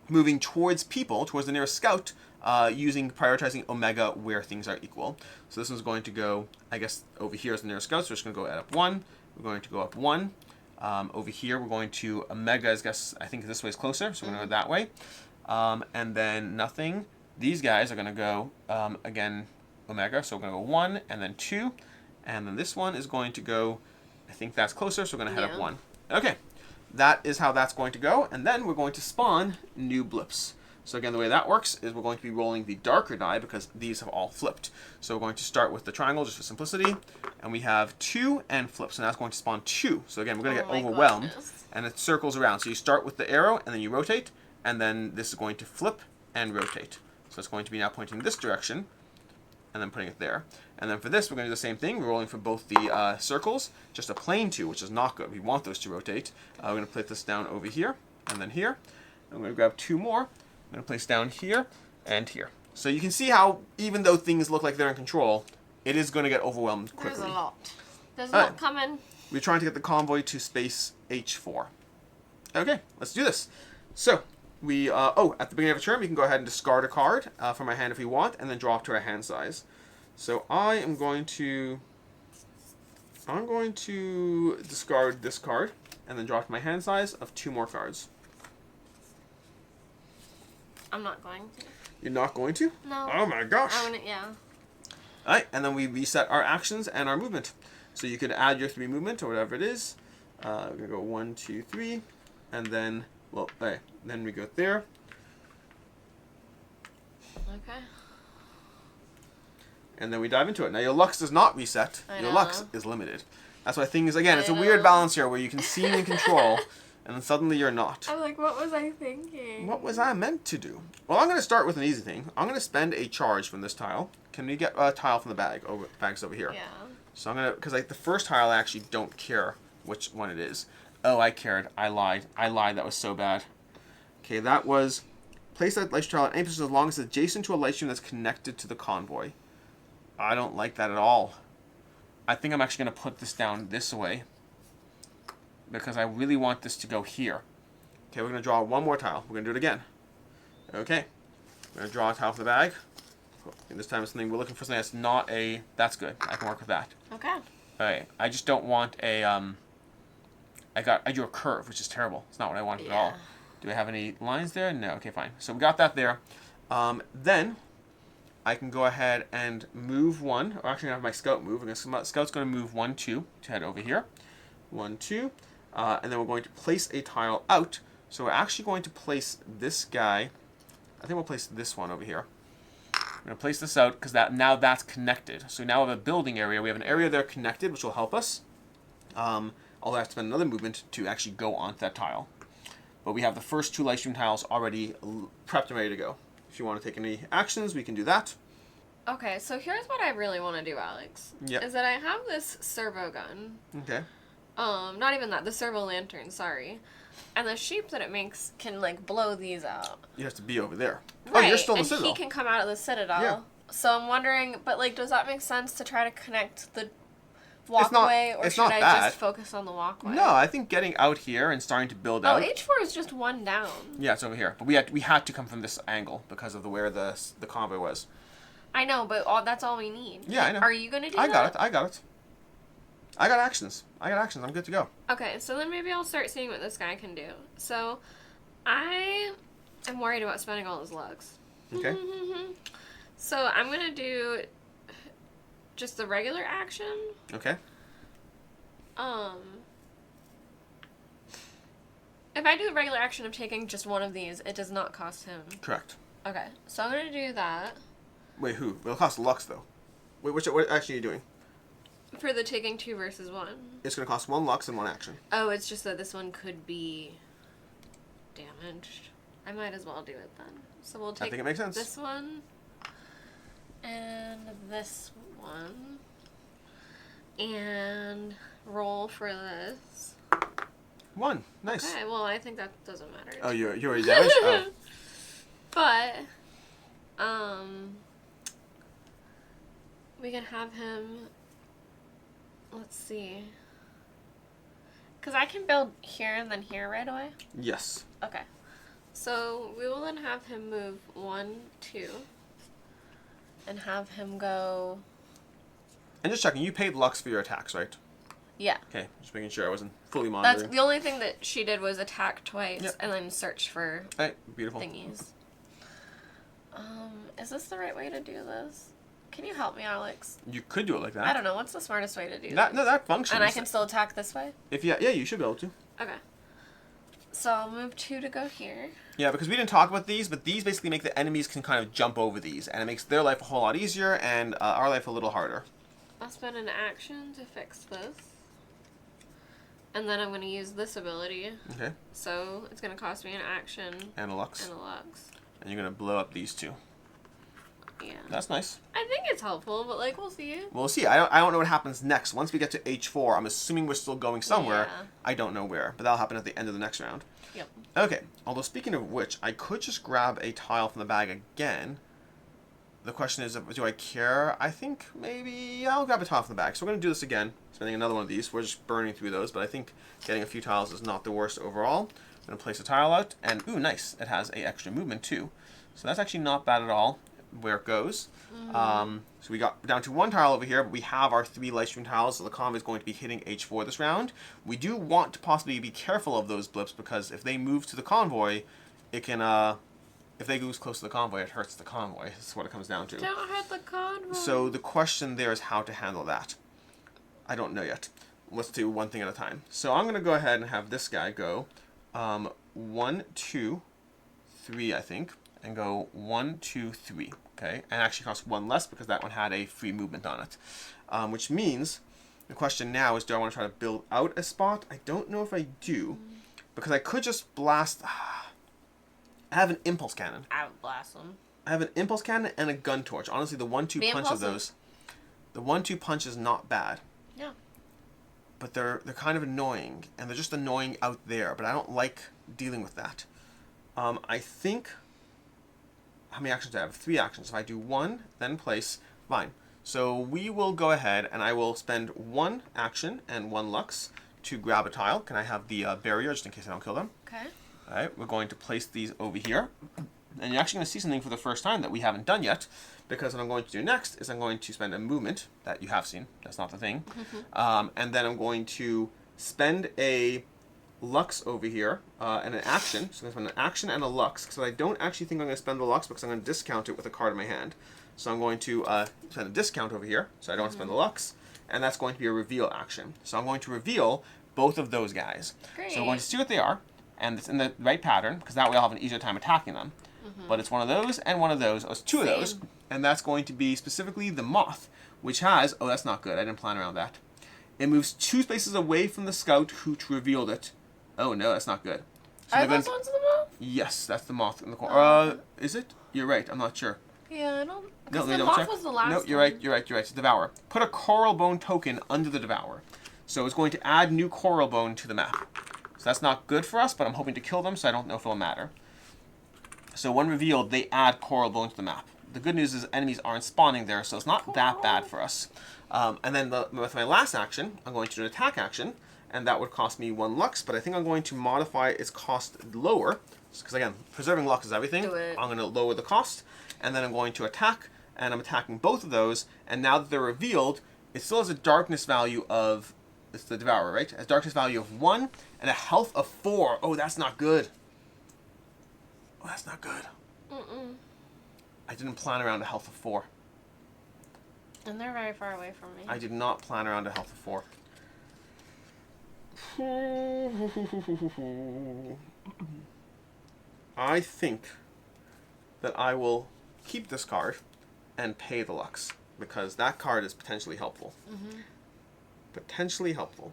moving towards people, towards the nearest scout, prioritizing Omega where things are equal. So this one's going to go, I guess, over here is the nearest scout, so we're just going to go up 1. We're going to go up 1. Over here, we're going to Omega, I think this way is closer, so we're going to go that way. And then nothing. These guys are going to go, again, Omega, so we're going to go 1, and then 2. And then this one is going to go, I think that's closer, so we're going to head up 1. Okay, that is how that's going to go. And then we're going to spawn new blips. So again, the way that works is we're going to be rolling the darker die because these have all flipped. So we're going to start with the triangle just for simplicity. And we have 2 and flip. So now it's going to spawn 2. So again, we're going to get overwhelmed. And it circles around. So you start with the arrow and then you rotate. And then this is going to flip and rotate. So it's going to be now pointing this direction and then putting it there. And then for this, we're going to do the same thing. We're rolling for both the circles, just a plain 2, which is not good. We want those to rotate. We're going to place this down over here and then here. I'm going to grab 2 more. I'm going to place down here and here. So you can see how, even though things look like they're in control, it is going to get overwhelmed quickly. There's a lot. There's a lot coming. We're trying to get the convoy to space H4. Okay, let's do this. So, we, at the beginning of a turn, we can go ahead and discard a card from our hand if we want, and then draw up to our hand size. So I'm going to discard this card, and then draw up to my hand size of 2 more cards. I'm not going to. You're not going to? No. Oh my gosh. Yeah. Alright, and then we reset our actions and our movement. So you can add your 3 movement or whatever it is. We're going to go 1, 2, 3, and then, well, alright, then we go there. Okay. And then we dive into it. Now your Lux does not reset. I your know. Lux is limited. That's why things, again, it's a weird balance here where you can seem in control, and then suddenly you're not. I'm like, what was I thinking? What was I meant to do? Well, I'm going to start with an easy thing. I'm going to spend a charge from this tile. Can we get a tile from the bag? Oh, bag's over here. Yeah. So I'm going to, because like the first tile I actually don't care which one it is. Oh, I cared. I lied. That was so bad. Okay, that was place that light stream tile at any position as long as it's adjacent to a light stream that's connected to the convoy. I don't like that at all. I think I'm actually going to put this down this way because I really want this to go here. Okay, we're going to draw one more tile. We're going to do it again. Okay. We're going to draw a tile for the bag. And this time it's something we're looking for something that's not a... That's good. I can work with that. Okay. Alright. I just don't want a... I drew a curve, which is terrible. It's not what I wanted at all. Do I have any lines there? No. Okay, fine. So we got that there. Then I can go ahead and move one. Or actually, I have my scout move. Scout's going to move 1, 2 to head over here. 1, 2. And then we're going to place a tile out. So we're actually going to place this guy. I think we'll place this one over here. I'm going to place this out because now that's connected. So now we have a building area. We have an area there connected, which will help us. Although I have to spend another movement to actually go onto that tile. But we have the first 2 light stream tiles already prepped and ready to go. If you want to take any actions, we can do that. Okay, so here's what I really want to do, Alex. Yep. Is that I have this servo gun. Okay. Not even that. The servo lantern, sorry. And the shape that it makes can, like, blow these out. You have to be over there. Right. Oh, you're still in the and Citadel. he can come out of the Citadel. Yeah. So I'm wondering, but, like, does that make sense to try to connect the walkway, or it's should not I bad. just focus on the walkway? No, I think getting out here and starting to build out. Oh, H4 is just one down. Yeah, it's over here. But we had to come from this angle because of where the convoy was. I know, but that's all we need. Yeah, I know. Are you going to do I that? got it. I got actions. I'm good to go. Okay, so then maybe I'll start seeing what this guy can do. So, I am worried about spending all his lugs. Okay. So, I'm going to do just the regular action. Okay. If I do the regular action of taking just one of these, it does not cost him. Correct. Okay, so I'm going to do that. Wait, who? It'll cost Lux, though. Wait, what action are you doing? For the taking 2 versus 1. It's going to cost 1 Lux and 1 action. Oh, it's just that this one could be damaged. I might as well do it then. So we'll take I think it makes sense. This one and this one and roll for this. 1. Nice. Okay, well, I think that doesn't matter. Oh, you already damaged? Oh. But, we can have him, let's see. Because I can build here and then here right away? Yes. Okay. So, we will then have him move 1, 2, and have him go... And just checking, you paid Lux for your attacks, right? Yeah. Okay, just making sure I wasn't fully monitoring. That's the only thing that she did was attack twice Yep. and then search for beautiful. thingies. Is this the right way to do this? Can you help me, Alex? You could do it like that. I don't know. What's the smartest way to do that. this? No, that functions. And I can still attack this way? Yeah, you should be able to. Okay. So I'll move 2 to go here. Yeah, because we didn't talk about these, but these basically make the enemies can kind of jump over these, and it makes their life a whole lot easier and our life a little harder. I'll spend an action to fix this. And then I'm going to use this ability. Okay. So it's going to cost me an action. And a Lux. And a Lux. And you're going to blow up these 2. Yeah. That's nice. I think it's helpful, but, like, we'll see. We'll see. I don't know what happens next. Once we get to H4, I'm assuming we're still going somewhere. Yeah. I don't know where, but that'll happen at the end of the next round. Yep. Okay. Although, speaking of which, I could just grab a tile from the bag again. The question is, do I care? I think maybe I'll grab a tile from the bag. So we're going to do this again, spending another one of these. We're just burning through those, but I think getting a few tiles is not the worst overall. I'm going to place a tile out, and ooh, nice. It has a extra movement, too. So that's actually not bad at all, where it goes. So we got down to 1 tile over here, but we have our 3 light stream tiles, so the convoy is going to be hitting H4 this round. We do want to possibly be careful of those blips, because if they move to the convoy, it can, if they go close to the convoy, it hurts the convoy. That's what it comes down to. Don't hurt the convoy. So the question there is how to handle that. I don't know yet. Let's do one thing at a time. So I'm going to go ahead and have this guy go 1, 2, 3, I think, and go 1, 2, 3. Okay, and actually costs 1 less because that one had a free movement on it. Which means the question now is, do I want to try to build out a spot? I don't know if I do. because I could just blast. I have an impulse cannon. I would blast them. I have an impulse cannon and a gun torch. Honestly, the 1-2 punch of those, the 1-2 punch is not bad. Yeah. But they're kind of annoying, and they're just annoying out there. But I don't like dealing with that. I think. How many actions do I have? 3 actions. If I do 1, then place, fine. So we will go ahead, and I will spend 1 action and 1 lux to grab a tile. Can I have the barrier just in case I don't kill them? Okay. All right, we're going to place these over here. And you're actually going to see something for the first time that we haven't done yet, because what I'm going to do next is I'm going to spend a movement that you have seen. That's not the thing. And then I'm going to spend a lux over here and an action. So I'm going to spend an action and a lux, because I don't actually think I'm going to spend the lux because I'm going to discount it with a card in my hand. So I'm going to spend a discount over here, so I don't spend the lux, and that's going to be a reveal action. So I'm going to reveal both of those guys. Great. So I'm going to see what they are, and it's in the right pattern, because that way I'll have an easier time attacking them. But it's one of those and one of those. Oh, it's 2 of those, and that's going to be specifically the moth, which has, oh, that's not good. I didn't plan around that. It moves 2 spaces away from the scout who revealed it. Oh no, that's not good. So Are those ones the moth? Yes, that's the moth in the corner. Is it? You're right. I'm not sure. Yeah, I don't. No, the double moth check. was the last. No, you're right. You're right. You're right. It's Devour. Put a coral bone token under the Devour. So it's going to add new coral bone to the map. So that's not good for us, but I'm hoping to kill them, so I don't know if it'll matter. So when revealed, they add coral bone to the map. The good news is enemies aren't spawning there, so it's not that bad for us. And then with my last action, I'm going to do an attack action, and that would cost me 1 lux, but I think I'm going to modify its cost lower, because again, preserving lux is everything. Do it. I'm going to lower the cost, and then I'm going to attack, and I'm attacking both of those, and now that they're revealed, it still has a darkness value of, it's the Devourer, right? It has darkness value of 1, and a health of 4. Oh, that's not good. Oh, that's not good. I didn't plan around a health of 4. And they're very far away from me. I did not plan around a health of 4. I think that I will keep this card and pay the lux, because that card is potentially helpful. Potentially helpful.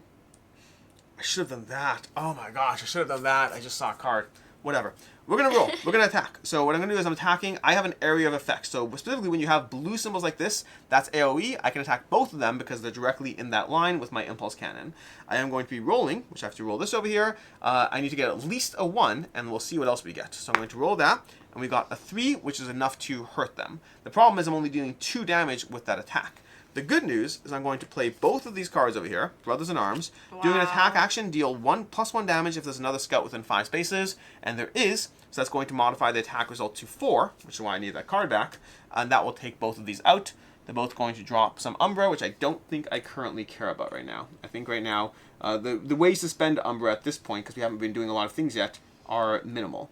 I should have done that. Oh my gosh, I should have done that. I just saw a card. Whatever. We're going to roll. We're going to attack. So what I'm going to do is I'm attacking. I have an area of effect. So specifically when you have blue symbols like this, that's AoE. I can attack both of them because they're directly in that line with my impulse cannon. I am going to be rolling, which I have to roll this over here. I need to get at least a 1, and we'll see what else we get. So I'm going to roll that, and we got a 3, which is enough to hurt them. The problem is I'm only dealing 2 damage with that attack. The good news is I'm going to play both of these cards over here, Brothers in Arms. Doing an attack action, deal +1 damage if there's another scout within 5 spaces, and there is, so that's going to modify the attack result to 4, which is why I need that card back, and that will take both of these out. They're both going to drop some Umbra, which I don't think I currently care about right now. I think right now, the ways to spend Umbra at this point, because we haven't been doing a lot of things yet, are minimal.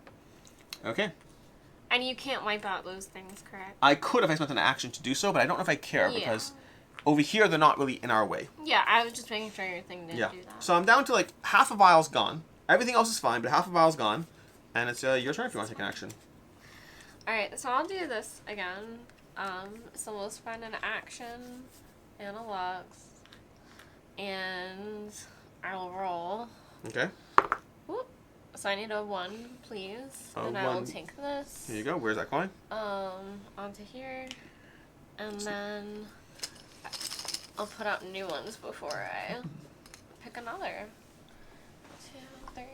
Okay. And you can't wipe out those things, correct? I could if I spent an action to do so, but I don't know if I care, because over here, they're not really in our way. Yeah, I was just making sure your thing didn't do that. So I'm down to like half a vial's gone. Everything else is fine, but half a vial's gone. And it's your turn if you want to take an action. Alright, so I'll do this again. So we'll spend an action and a lux. And I'll roll. Okay. Whoop. So I need a 1, please. A and I 1. will take this. Here you go. Where's that going? Onto here. And then I'll put out new ones before I pick another. 2, 3.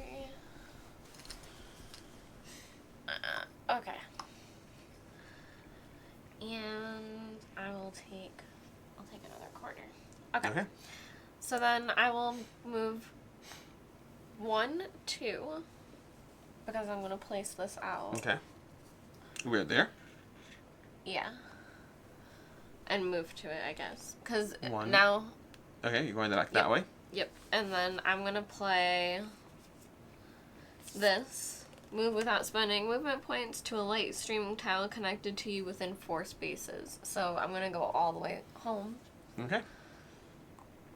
Okay. And I'll take another quarter. Okay. So then I will move 1, 2, because I'm gonna place this out. Okay. We're there. Yeah. And move to it, I guess. Because 1. now... Okay, you're going that way? Yep. And then I'm going to play this. Move without spending movement points to a light streaming tile connected to you within 4 spaces. So I'm going to go all the way home. Okay.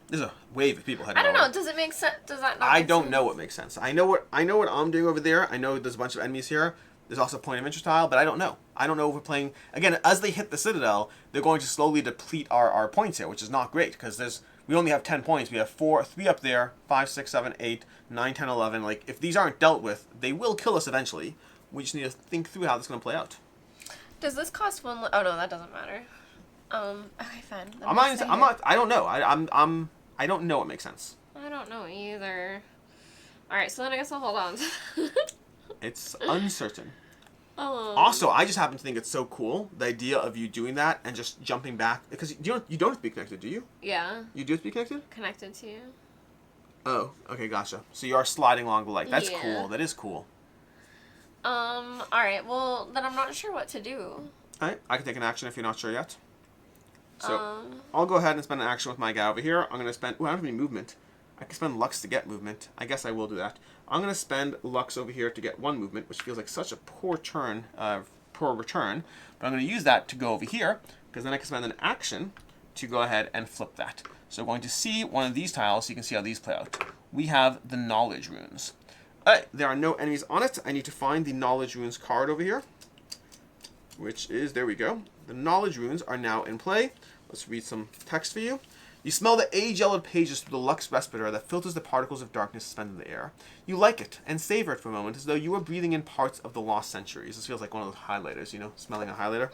There's a wave of people heading I don't over. know. Does it make sense? Does that not I make don't sense? know what makes sense. I know what I'm doing over there. I know there's a bunch of enemies here. There's also a point of interest tile, but I don't know. I don't know if we're playing... Again, as they hit the Citadel, they're going to slowly deplete our points here, which is not great, because we only have 10 points. We have 3 up there, 5, 6, 7, 8, 9, 10, 11. Like, if these aren't dealt with, they will kill us eventually. We just need to think through how this is going to play out. Does this cost 1? Oh no, that doesn't matter. Okay, fine. I don't know. I don't know what makes sense. I don't know either. All right, so then I guess I'll hold on. It's uncertain. Oh. Also, I just happen to think it's so cool, the idea of you doing that and just jumping back, because you don't have to be connected, do you? Yeah. You do have to be connected? Connected to you. Oh, okay, gotcha. So you are sliding along the leg. That's Yeah. cool. That is cool. All right. Well, then I'm not sure what to do. All right, I can take an action if you're not sure yet. So I'll go ahead and spend an action with my guy over here. I'm going to spend... Ooh, I don't have any movement. I can spend Lux to get movement. I guess I will do that. I'm going to spend Lux over here to get 1 movement, which feels like such a poor return. But I'm going to use that to go over here, because then I can spend an action to go ahead and flip that. So we're going to see one of these tiles, so you can see how these play out. We have the Knowledge Runes. Alright, there are no enemies on it. I need to find the Knowledge Runes card over here, which is, there we go. The Knowledge Runes are now in play. Let's read some text for you. You smell the age-yellowed pages through the Lux respirator that filters the particles of darkness suspended in the air. You like it and savor it for a moment as though you were breathing in parts of the lost centuries. This feels like one of those highlighters, you know, smelling a highlighter.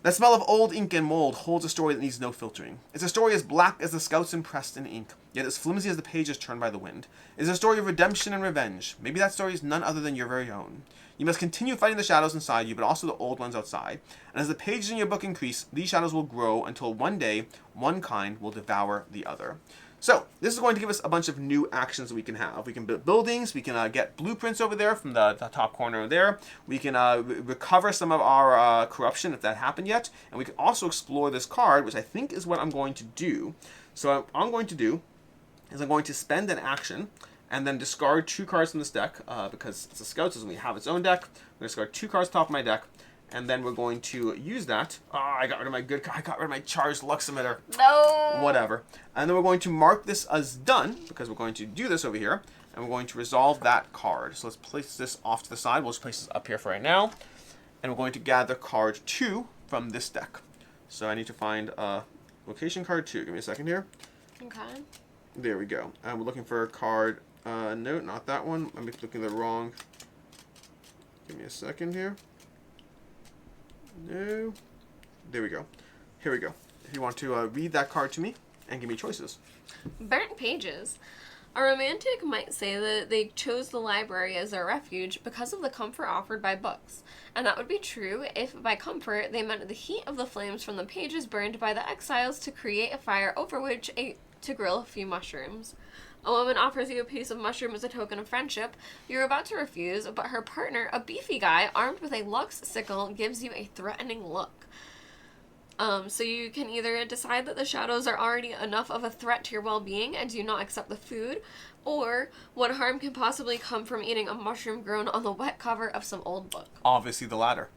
That smell of old ink and mold holds a story that needs no filtering. It's a story as black as the scouts impressed in ink, yet as flimsy as the pages turned by the wind. It's a story of redemption and revenge. Maybe that story is none other than your very own. You must continue fighting the shadows inside you, but also the old ones outside. And as the pages in your book increase, these shadows will grow until one day, one kind will devour the other. So, this is going to give us a bunch of new actions that we can have. We can build buildings, we can get blueprints over there from the top corner there. We can recover some of our corruption if that happened yet. And we can also explore this card, which I think is what I'm going to do. So what I'm going to do is I'm going to spend an action and then discard 2 cards from this deck, because it's a Scouts, doesn't have its own deck. I'm going to discard 2 cards top of my deck, and then we're going to use that. I got rid of my I got rid of my charged Lux emitter. No! Whatever. And then we're going to mark this as done, because we're going to do this over here, and we're going to resolve that card. So let's place this off to the side. We'll just place this up here for right now. And we're going to gather card 2 from this deck. So I need to find location card 2. Give me a second here. Okay. There we go. And we're looking for card... no, not that one. I'm looking at the wrong... Give me a second here. No. There we go. Here we go. If you want to read that card to me and give me choices. Burnt pages. A romantic might say that they chose the library as their refuge because of the comfort offered by books. And that would be true if by comfort they meant the heat of the flames from the pages burned by the exiles to create a fire over which to grill a few mushrooms. A woman offers you a piece of mushroom as a token of friendship. You're about to refuse, but her partner, a beefy guy armed with a Lux sickle, gives you a threatening look. So you can either decide that the shadows are already enough of a threat to your well-being and do not accept the food, or what harm can possibly come from eating a mushroom grown on the wet cover of some old book. Obviously the latter.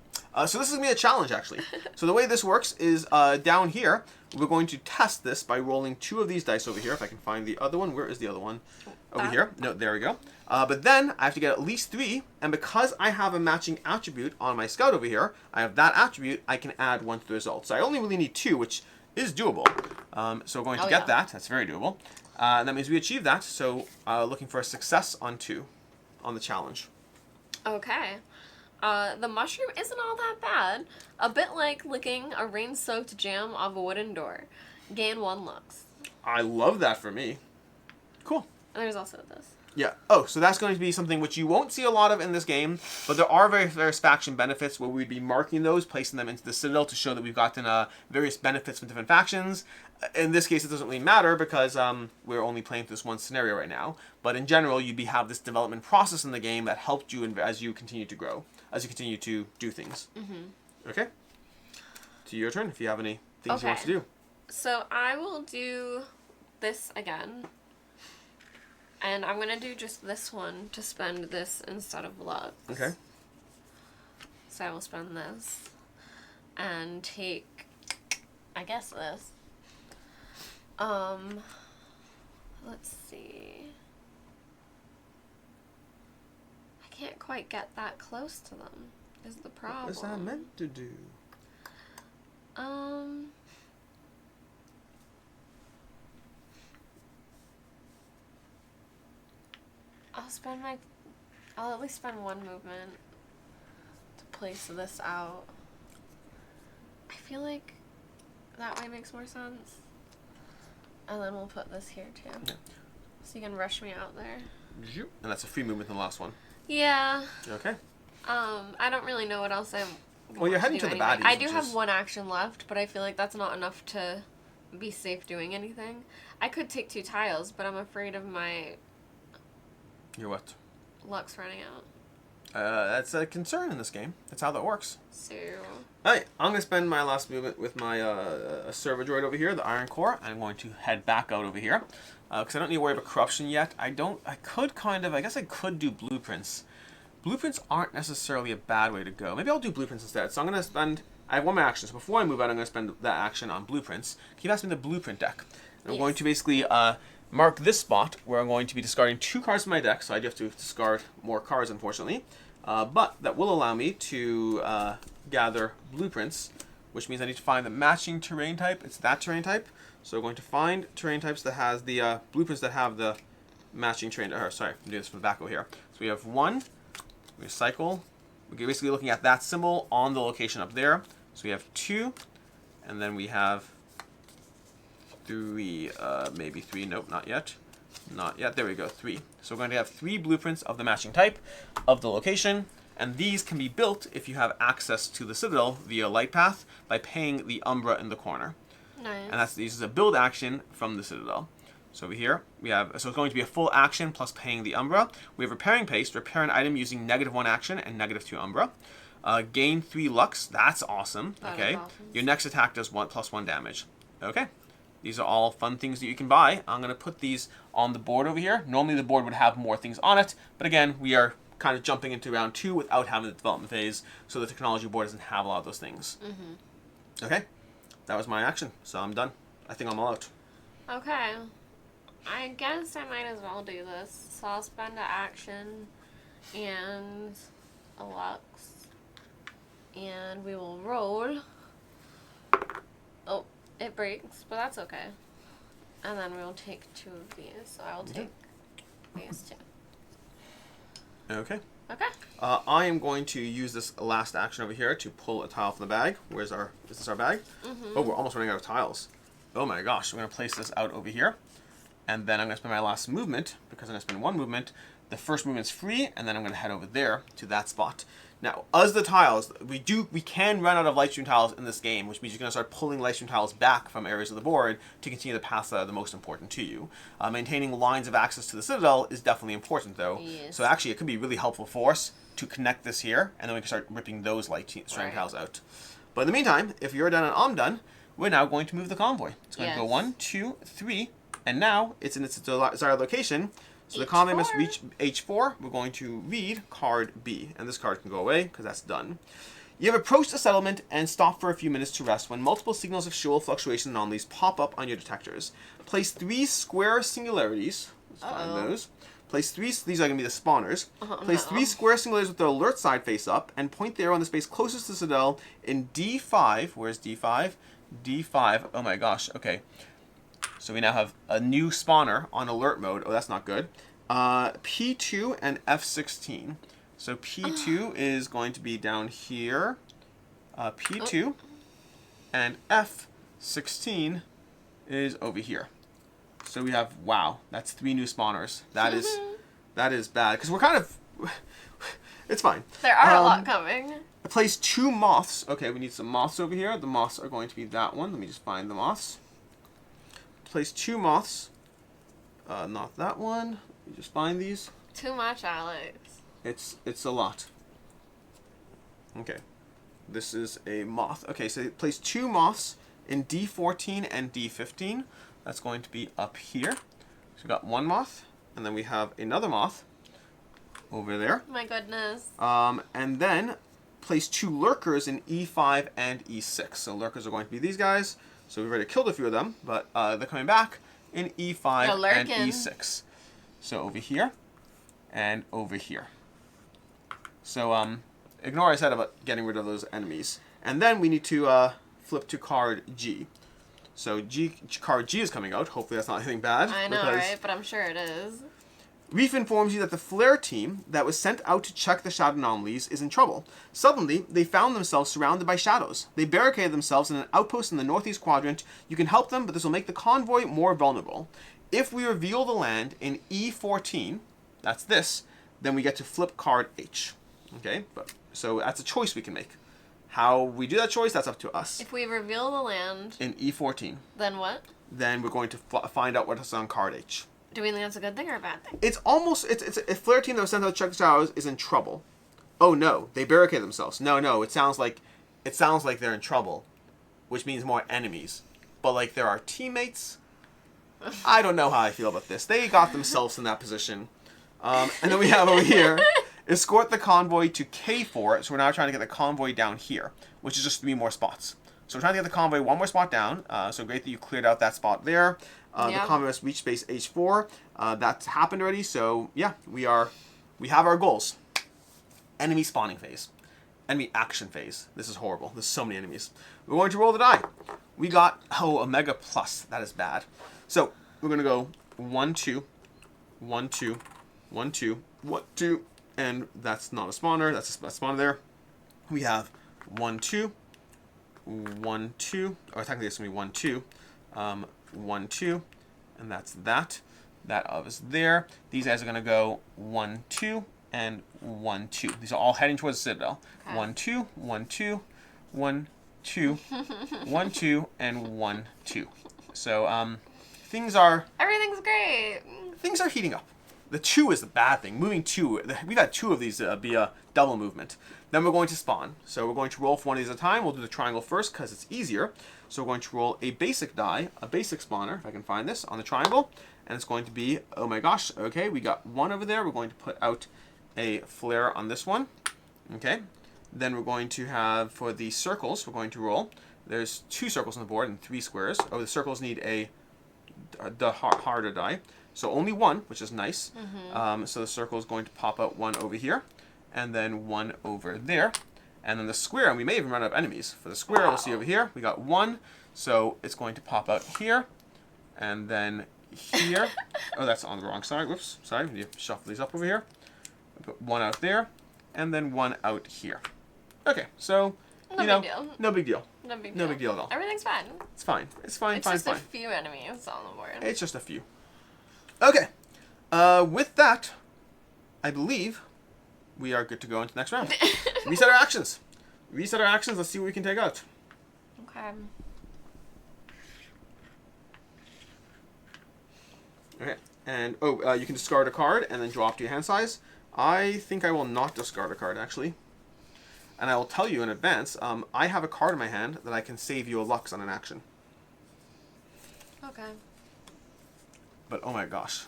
So this is going to be a challenge, actually. So the way this works is down here, we're going to test this by rolling 2 of these dice over here. If I can find the other one. Where is the other one? Over here. No, there we go. But then I have to get at least 3. And because I have a matching attribute on my Scout over here, I have that attribute, I can add 1 to the result. So I only really need 2, which is doable. So we're going to get that. That's very doable. And that means we achieve that. So looking for a success on 2 on the challenge. Okay. The mushroom isn't all that bad. A bit like licking a rain-soaked jam off a wooden door. Gain 1 Lux. I love that for me. Cool. And there's also this. Yeah. Oh, so that's going to be something which you won't see a lot of in this game, but there are various faction benefits where we'd be marking those, placing them into the Citadel to show that we've gotten various benefits from different factions. In this case, it doesn't really matter because we're only playing this one scenario right now. But in general, you'd have this development process in the game that helped you as you continue to grow, as you continue to do things. Mm-hmm. Okay? To your turn if you have any things you want to do. So I will do this again. And I'm going to do just this one to spend this instead of Lux. Okay. So I will spend this. And take, I guess this. Let's see. I can't quite get that close to them, is the problem. What was that meant to do? I'll at least spend one movement to place this out. I feel like that way makes more sense. And then we'll put this here too. Yeah. So you can rush me out there. And that's a free movement in the last one. Yeah. Okay. I don't really know what else I Well, you're heading to the baddies. I do have one action left, but I feel like that's not enough to be safe doing anything. I could take 2 tiles, but I'm afraid of my... Your what? Luck's running out. That's a concern in this game. That's how that works. So... Alright, I'm going to spend my last movement with my server droid over here, the Iron Core. I'm going to head back out over here. Because I don't need to worry about corruption yet. I guess I could do blueprints. Blueprints aren't necessarily a bad way to go. Maybe I'll do blueprints instead. So I'm going to spend... I have one more action. So before I move out, I'm going to spend that action on blueprints. Can you pass me the blueprint deck? And I'm going to basically mark this spot where I'm going to be discarding 2 cards from my deck. So I do have to discard more cards, unfortunately. But that will allow me to gather blueprints, which means I need to find the matching terrain type. It's that terrain type. So we're going to find terrain types that has the blueprints that have the matching terrain. Sorry, I'm doing this from the back over here. So we have 1. We cycle. We're basically looking at that symbol on the location up there. So we have 2, and then we have 3, maybe 3. Nope, not yet. Not yet. There we go, 3. So we're going to have 3 blueprints of the matching type of the location, and these can be built if you have access to the Citadel via light path by paying the Umbra in the corner. Nice. And this is a build action from the Citadel. So over here, we have, so it's going to be a full action plus paying the Umbra. We have repairing paste, repair an item using -1 action and -2 Umbra. Gain 3 Lux, that's awesome. Okay. Awesome. Your next attack does +1 damage. Okay. These are all fun things that you can buy. I'm going to put these on the board over here. Normally the board would have more things on it, but again, we are kind of jumping into round 2 without having the development phase, so the technology board doesn't have a lot of those things. Okay. That was my action, so I'm done. I think I'm all out. Okay. I guess I might as well do this. So I'll spend an action and a Lux. And we will roll. Oh, it breaks, but that's okay. And then we'll take 2 of these. So I'll take these 2. Okay. Okay. I am going to use this last action over here to pull a tile from the bag. Is this our bag? Oh, we're almost running out of tiles. Oh my gosh, I'm going to place this out over here. And then I'm going to spend my last movement, because I'm going to spend 1 movement. The first movement's free, and then I'm going to head over there to that spot. Now, as the tiles, we can run out of Lightstream tiles in this game, which means you're going to start pulling Lightstream tiles back from areas of the board to continue the paths that are the most important to you. Maintaining lines of access to the Citadel is definitely important, though. Yes. So actually, it could be really helpful for us to connect this here, and then we can start ripping those Lightstream tiles out. But in the meantime, if you're done and I'm done, we're now going to move the convoy. It's going to go 1, 2, 3, and now it's in its desired location. So the convoy must reach H4. We're going to read card B. And this card can go away because that's done. You have approached a settlement and stopped for a few minutes to rest when multiple signals of Sheol fluctuation anomalies pop up on your detectors. Place 3 square singularities. Let's find those. Place 3, these are going to be the spawners. Place 3 square singularities with the alert side face up and point the arrow on the space closest to the Citadel in D5. Where's D5? D5. Oh my gosh. Okay. So we now have a new spawner on alert mode. Oh, that's not good. P2 and F16. So P2 is going to be down here. P2 and F16 is over here. So we have, wow, that's 3 new spawners. That is bad because we're kind of. It's fine. There are a lot coming. I placed 2 moths. Okay, we need some moths over here. The moths are going to be that one. Let me just find the moths. Place 2 moths. Not that one. Let me just find these. Too much, Alex. It's a lot. Okay. This is a moth. Okay, so place 2 moths in D14 and D15. That's going to be up here. So we got 1 moth, and then we have another moth over there. My goodness. And then place 2 lurkers in E5 and E6. So lurkers are going to be these guys. So we've already killed a few of them, but they're coming back in E5 and E6. So over here and over here. So ignore what I said about getting rid of those enemies. And then we need to flip to card G. So card G is coming out. Hopefully that's not anything bad. I know, right? But I'm sure it is. Reef informs you that the flare team that was sent out to check the shadow anomalies is in trouble. Suddenly, they found themselves surrounded by shadows. They barricaded themselves in an outpost in the northeast quadrant. You can help them, but this will make the convoy more vulnerable. If we reveal the land in E14, that's this, then we get to flip card H. Okay, so that's a choice we can make. How we do that choice, that's up to us. If we reveal the land... In E14. Then what? Then we're going to find out what's on card H. Do we think that's a good thing or a bad thing? It's almost... It's a flare team that was sent out to check the shadows is in trouble. Oh no, they barricade themselves. No, it sounds like they're in trouble, which means more enemies. But like there are teammates. I don't know how I feel about this. They got themselves in that position. And then we have over here, escort the convoy to K4. So we're now trying to get the convoy down here, which is just 3 more spots. So we're trying to get the convoy 1 more spot down. So great that you cleared out that spot there. The convoy must reach space H4. That's happened already. So yeah, we have our goals. Enemy spawning phase. Enemy action phase. This is horrible. There's so many enemies. We're going to roll the die. We got, a mega plus. That is bad. So we're going to go 1, 2, 1, 2, 1, 2, 1, 2. And that's not a spawner. That's a spawner there. We have 1, 2, 1, 2. Or technically it's going to be 1, 2. 1, 2. And that's that. That is there. These guys are going to go 1, 2. And 1, 2. These are all heading towards the Citadel. Okay. 1, 2, 1, 2, 1, 2, 1, 2, and 1, 2. So things are... Everything's great. Things are heating up. The 2 is the bad thing. Moving 2. We've had 2 of these be a double movement. Then we're going to spawn. So we're going to roll for 1 of these at a time. We'll do the triangle first because it's easier. So we're going to roll a basic die, a basic spawner, if I can find this, on the triangle. And it's going to be, oh my gosh, okay, we got 1 over there. We're going to put out a flare on this one. Okay. Then we're going to have, for the circles, we're going to roll. There's 2 circles on the board and 3 squares. Oh, the circles need the harder die. So only 1, which is nice. Mm-hmm. So the circle is going to pop out 1 over here. And then 1 over there. And then the square, and we may even run out of enemies. For the square, we'll see over here, we got 1. So it's going to pop out here. And then here. Oh, that's on the wrong side. Whoops. Sorry. We need to shuffle these up over here. Put 1 out there, and then 1 out here. Okay, so, no big deal. No big deal. No big deal. No big deal at all. Everything's fine. It's fine. It's fine, it's fine, just fine. a few enemies on the board. It's just a few. Okay, with that, I believe we are good to go into the next round. Reset our actions. Reset our actions. Let's see what we can take out. Okay. Okay, and you can discard a card and then draw up to your hand size. I think I will not discard a card, actually. And I will tell you in advance, I have a card in my hand that I can save you a Lux on an action. Okay. But oh my gosh.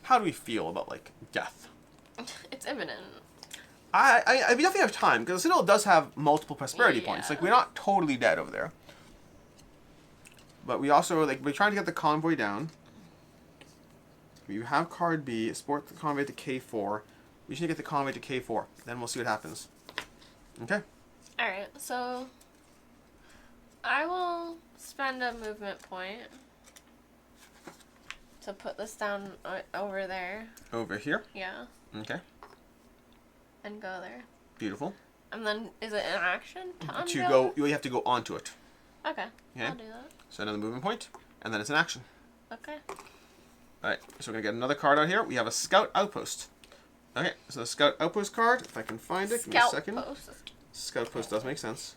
How do we feel about, like, death? It's imminent. I we definitely have time, because the Citadel does have multiple prosperity points. Like, we're not totally dead over there. But we also, like, we're trying to get the convoy down. You have card B, export the convoy to K4. We should get the convoy to K4. Then we'll see what happens. Okay? Alright, so I will spend a movement point to put this down over there. Over here? Yeah. Okay. And go there. Beautiful. And then, is it an action to go? You have to go onto it. Okay. I'll do that. So another movement point, and then it's an action. Okay. Alright, so we're going to get another card out here. We have a Scout Outpost. Okay, so the Scout Outpost card, if I can find it, give me a second. Scout Post does make sense.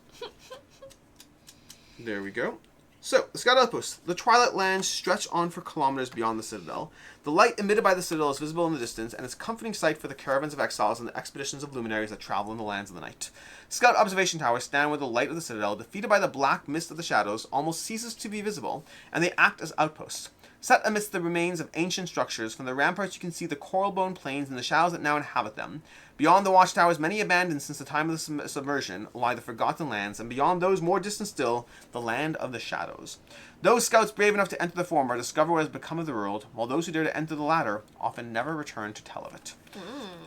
There we go. So, the Scout Outpost. The twilight lands stretch on for kilometers beyond the Citadel. The light emitted by the Citadel is visible in the distance, and is a comforting sight for the caravans of exiles and the expeditions of luminaries that travel in the lands of the night. Scout observation towers stand where the light of the Citadel, defeated by the black mist of the shadows, almost ceases to be visible, and they act as outposts. Set amidst the remains of ancient structures, from the ramparts you can see the coral-bone plains and the shadows that now inhabit them. Beyond the watchtowers, many abandoned since the time of the submersion, lie the forgotten lands, and beyond those more distant still, the land of the shadows. Those scouts brave enough to enter the former discover what has become of the world, while those who dare to enter the latter often never return to tell of it.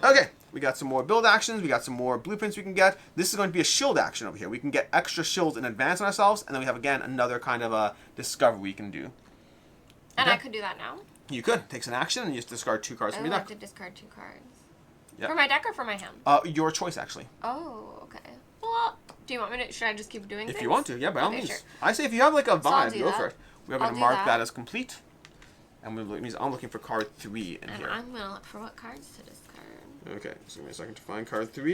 Okay, we got some more build actions, we got some more blueprints we can get. This is going to be a shield action over here. We can get extra shields in advance on ourselves, and then we have, again, another kind of a discovery we can do. And I could do that now? You could. Takes an action, and you just discard 2 cards from your I have deck. to discard 2 cards. Yep. For my deck or for my hand? Your choice, actually. Oh, okay. Well, do you want me to... Should I just keep doing things? If you want to, yeah, by all means. Sure. I say if you have like a vibe, go that. for it. We're going to mark that as complete. And it means I'm looking for card 3 in and here. I'm going to look for what cards to discard. Okay, so give me a second to find card 3.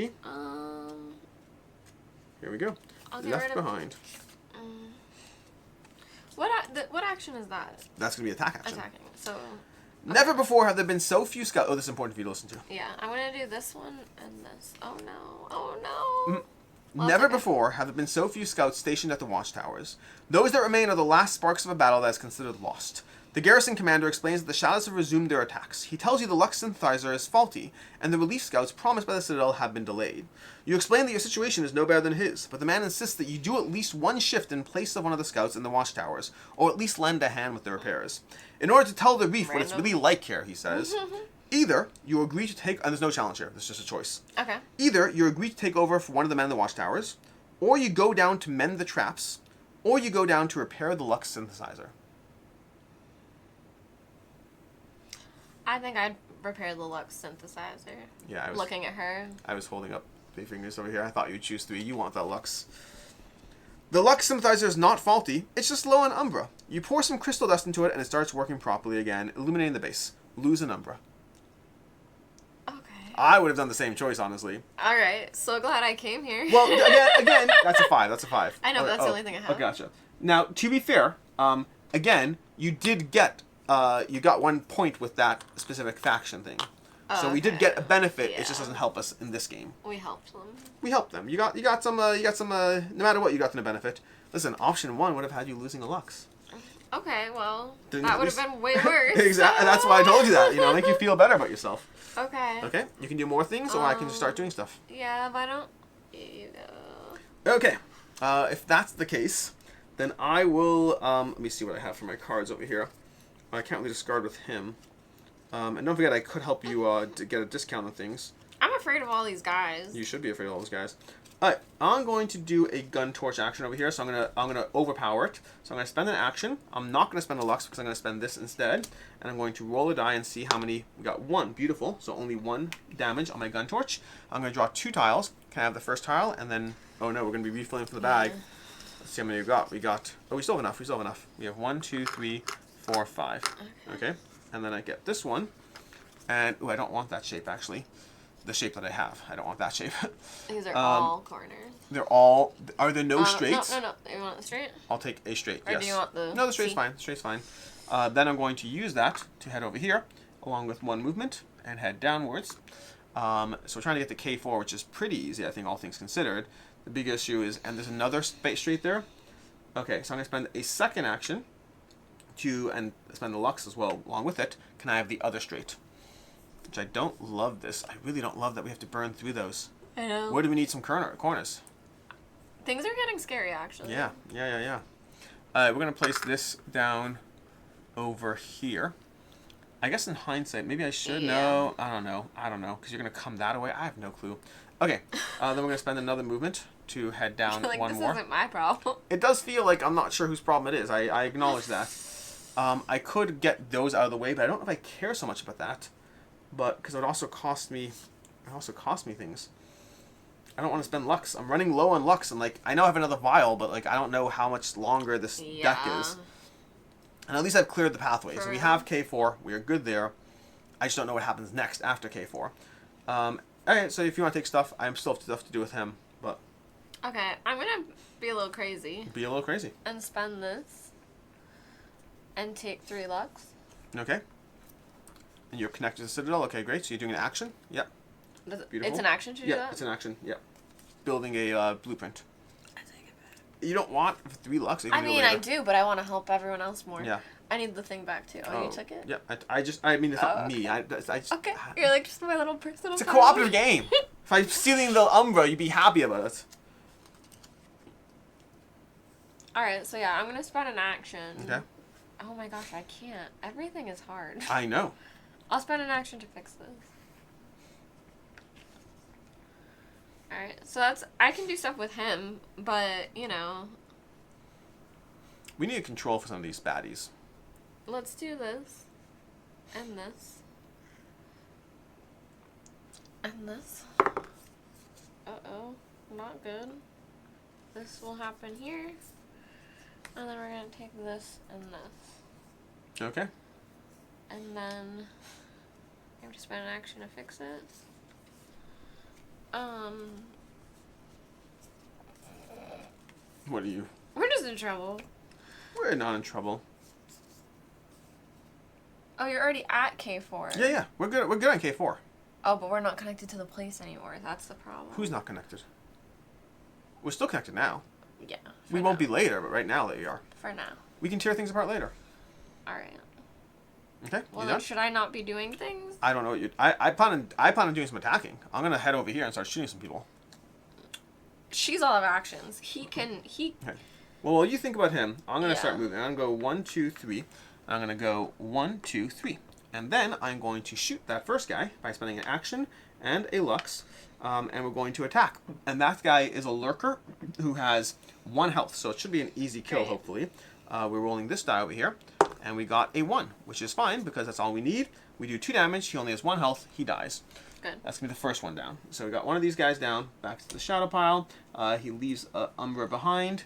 Here we go. I'll get Left rid of... behind. What action is that? That's going to be attack action. Attacking. So... Never before have there been so few scouts. Oh, this is important for you to listen to. Yeah, I'm going to do this one and this. Oh, no. Oh, no. Well, Never before have there been so few scouts stationed at the watchtowers. Those that remain are the last sparks of a battle that is considered lost. The garrison commander explains that the Shadows have resumed their attacks. He tells you the Lux synthesizer is faulty, and the relief scouts promised by the Citadel have been delayed. You explain that your situation is no better than his, but the man insists that you do at least one shift in place of one of the scouts in the watchtowers, or at least lend a hand with the repairs. In order to tell the reef what it's really like here, he says, either you agree to take, and there's no challenge here, there's just a choice. Okay. Either you agree to take over for one of the men in the watchtowers, or you go down to mend the traps, or you go down to repair the Lux synthesizer. I think I'd repair the Lux synthesizer. Yeah, looking at her. I was holding up 3 fingers over here. I thought you'd choose 3. You want that Lux. The Lux synthesizer is not faulty. It's just low on Umbra. You pour some crystal dust into it, and it starts working properly again, illuminating the base. Lose an Umbra. Okay. I would have done the same choice, honestly. All right. So glad I came here. Well, again, that's a 5. That's a 5. I know, but that's the only thing I have. Oh, gotcha. Now, to be fair, again, you did get, you got 1 point with that specific faction thing. So we did get a benefit. Yeah. It just doesn't help us in this game. We helped them. We helped them. You got some. No matter what, you got them a benefit. Listen, option 1 would have had you losing a Lux. Okay, well, that would have been way worse. Exactly. That's why I told you that. Make you feel better about yourself. Okay. Okay. You can do more things, or I can just start doing stuff. Yeah, but I don't. You go. Okay. If that's the case, then I will. Let me see what I have for my cards over here. I can't really discard with him. And don't forget, I could help you to get a discount on things. I'm afraid of all these guys. You should be afraid of all those guys. Alright, I'm going to do a gun torch action over here, so I'm gonna overpower it. So I'm gonna spend an action. I'm not gonna spend a Lux because I'm gonna spend this instead. And I'm going to roll a die and see how many we got. 1, beautiful. So only 1 damage on my gun torch. I'm gonna draw 2 tiles. Can I have the first tile? And then oh no, we're gonna be refilling from the bag. Yeah. Let's see how many we got. We still have enough. We still have enough. We have 1, 2, 3, 4, 5. Okay. And then I get this one. And I don't want that shape actually. The shape that I have. I don't want that shape. These are all corners. They're all. Are there no straights? No. You want the straight? I'll take a straight. Or yes. do you want the? No, the straight's fine. The straight's fine. Then I'm going to use that to head over here, along with 1 movement, and head downwards. So we're trying to get to K4, which is pretty easy, I think, all things considered. The big issue is, and there's another straight there. Okay, so I'm gonna spend a second action and spend the Lux as well along with it. Can I have the other straight? Which I don't love this. I really don't love that we have to burn through those. I know. Where do we need some corners? Things are getting scary, actually. Yeah. We're going to place this down over here. I guess in hindsight, maybe I should. Yeah. No, I don't know. Because you're going to come that way. I have no clue. Okay. Then we're going to spend another movement to head down like, one this more. This isn't my problem. It does feel like I'm not sure whose problem it is. I acknowledge that. I could get those out of the way, but I don't know if I care so much about that. But because it would also cost me things. I don't want to spend Lux. I'm running low on Lux, and I know I have another vial, but I don't know how much longer this deck is. And at least I've cleared the pathway. So we have K4. We are good there. I just don't know what happens next after K4. Okay, so if you want to take stuff, I still have stuff to do with him. But okay, I'm gonna be a little crazy. Be a little crazy. And spend this. And take 3 Lux. Okay. And you're connected to the Citadel. Okay, great. So you're doing an action. Yep. Beautiful. It's an action to do that? Yeah, it's an action. Yep. Building a blueprint. I take it back. You don't want 3 Lux. I mean, I do, but I want to help everyone else more. Yeah. I need the thing back too. Oh, you took it? Yeah. I mean, it's not me. I just. Okay. You're just my little personal. It's a cooperative game. If I'm stealing the Umbra, you'd be happy about it. All right. So yeah, I'm gonna spend an action. Okay. Oh my gosh, I can't. Everything is hard. I know. I'll spend an action to fix this. Alright, so I can do stuff with him, but, we need a control for some of these baddies. Let's do this. And this. And this. Uh-oh. Not good. This will happen here. And then we're going to take this and this. Okay. And then I have to spend an action to fix it. What are you? We're just in trouble. We're not in trouble. Oh, you're already at K4. Yeah, yeah. We're good on K4. Oh, but we're not connected to the place anymore. That's the problem. Who's not connected? We're still connected now. Yeah. We won't be later, but right now they are. For now. We can tear things apart later. Alright. Okay. Well, then should I not be doing things? I don't know what you. I plan on doing some attacking. I'm gonna head over here and start shooting some people. She's all of actions. Okay. Well, while you think about him, I'm gonna start moving. I'm gonna go 1, 2, 3. I'm gonna go 1, 2, 3, and then I'm going to shoot that first guy by spending an action and a lux, and we're going to attack. And that guy is a lurker who has 1 health, so it should be an easy kill. Hopefully, we're rolling this die over here. And we got a 1, which is fine because that's all we need. We do 2 damage. He only has 1 health. He dies. Good. That's going to be the first one down. So we got one of these guys down. Back to the shadow pile. He leaves Umbra behind,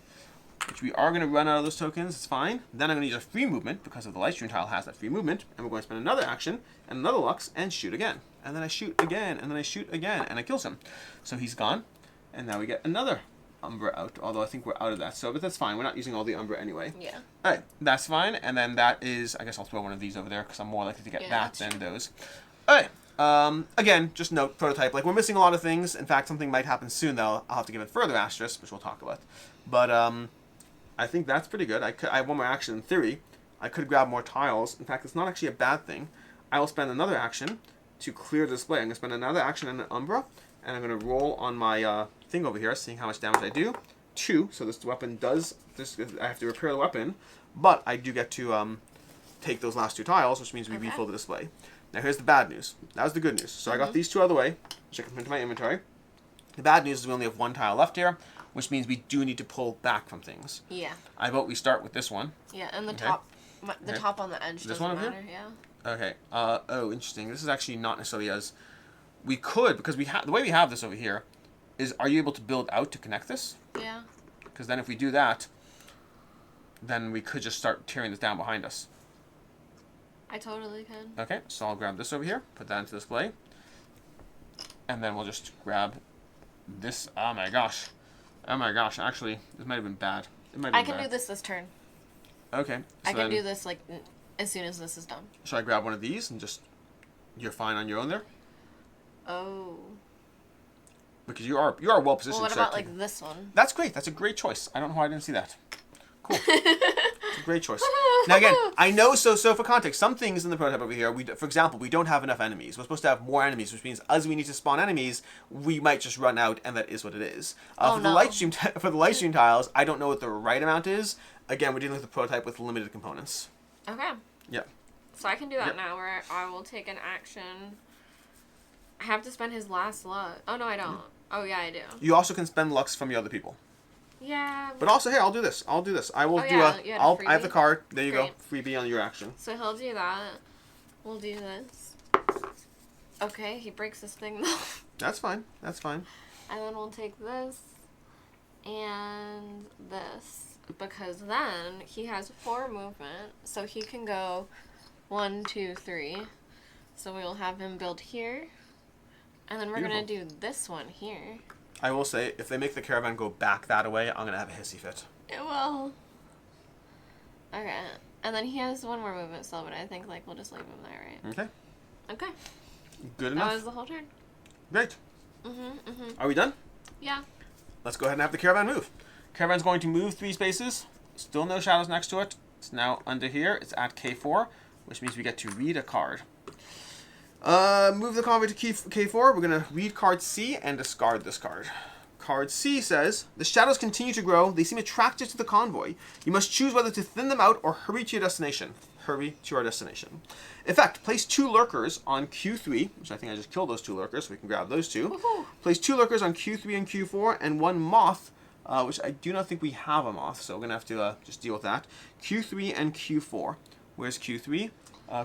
which we are going to run out of those tokens. It's fine. Then I'm going to use a free movement because of the light stream tile has that free movement. And we're going to spend another action and another lux and shoot again. And then I shoot again. And then I shoot again. And I kills him. So he's gone. And now we get another Umbra out, although I think we're out of that, but that's fine. We're not using all the Umbra anyway. Yeah. Alright, that's fine, and then that is, I guess I'll throw one of these over there, because I'm more likely to get that than those. Alright, again, just note, prototype, like, we're missing a lot of things. In fact, something might happen soon, though. I'll have to give it further asterisk, which we'll talk about. But, I think that's pretty good. I have one more action in theory. I could grab more tiles. In fact, it's not actually a bad thing. I will spend another action to clear the display. I'm going to spend another action in an Umbra, and I'm going to roll on my, thing over here, seeing how much damage I do. 2, so this weapon does this. I have to repair the weapon, but I do get to take those last 2 tiles, which means we refill the display. Now here's the bad news. That was the good news. So I got these 2 out of the way, which I can put into my inventory. The bad news is we only have 1 tile left here, which means we do need to pull back from things. Yeah. I vote we start with this one. Yeah, and the top on the edge doesn't matter. Yeah. Okay. Oh, interesting. This is actually not necessarily as we could, because we have the way we have this over here. Are you able to build out to connect this? Yeah. Because then if we do that, then we could just start tearing this down behind us. I totally could. Okay, so I'll grab this over here, put that into display. And then we'll just grab this. Oh my gosh. Oh my gosh. Actually, this might have been bad. I can do this turn. Okay. So I can do this, like, as soon as this is done. Should I grab one of these and just... You're fine on your own there? Oh. Because you are well positioned. Well, what about like this one? That's great. That's a great choice. I don't know why I didn't see that. Cool. It's a great choice. Now again, I know. So for context, some things in the prototype over here, for example, we don't have enough enemies. We're supposed to have more enemies, which means as we need to spawn enemies, we might just run out, and that is what it is. For the light stream tiles, I don't know what the right amount is. Again, we're dealing with a prototype with limited components. Okay. Yep. So I can do that now, where I will take an action. I have to spend his last luck. Oh no, I don't. Oh, yeah, I do. You also can spend lux from your other people. Yeah. But also, here, I'll do this. I will do I have the card. There you go. Freebie on your action. So he'll do that. We'll do this. Okay, he breaks this thing, though. That's fine. That's fine. And then we'll take this and this. Because then he has 4 movement. So he can go 1, 2, 3. So we'll have him build here. And then we're going to do this one here. I will say, if they make the caravan go back that way, I'm going to have a hissy fit. It will. Okay. And then he has 1 more movement still, but I think like we'll just leave him there, right? Okay. Okay. Good enough. That was the whole turn. Great. Are we done? Yeah. Let's go ahead and have the caravan move. Caravan's going to move 3 spaces. Still no shadows next to it. It's now under here. It's at K4, which means we get to read a card. Move the convoy to K4. We're going to read card C and discard this card. Card C says, the shadows continue to grow. They seem attracted to the convoy. You must choose whether to thin them out or hurry to your destination. Hurry to our destination. Effect, place 2 lurkers on Q3, which I think I just killed those 2 lurkers, so we can grab those 2. Woohoo. Place 2 lurkers on Q3 and Q4, and 1 moth, which I do not think we have a moth, so we're going to have to just deal with that. Q3 and Q4. Where's Q3?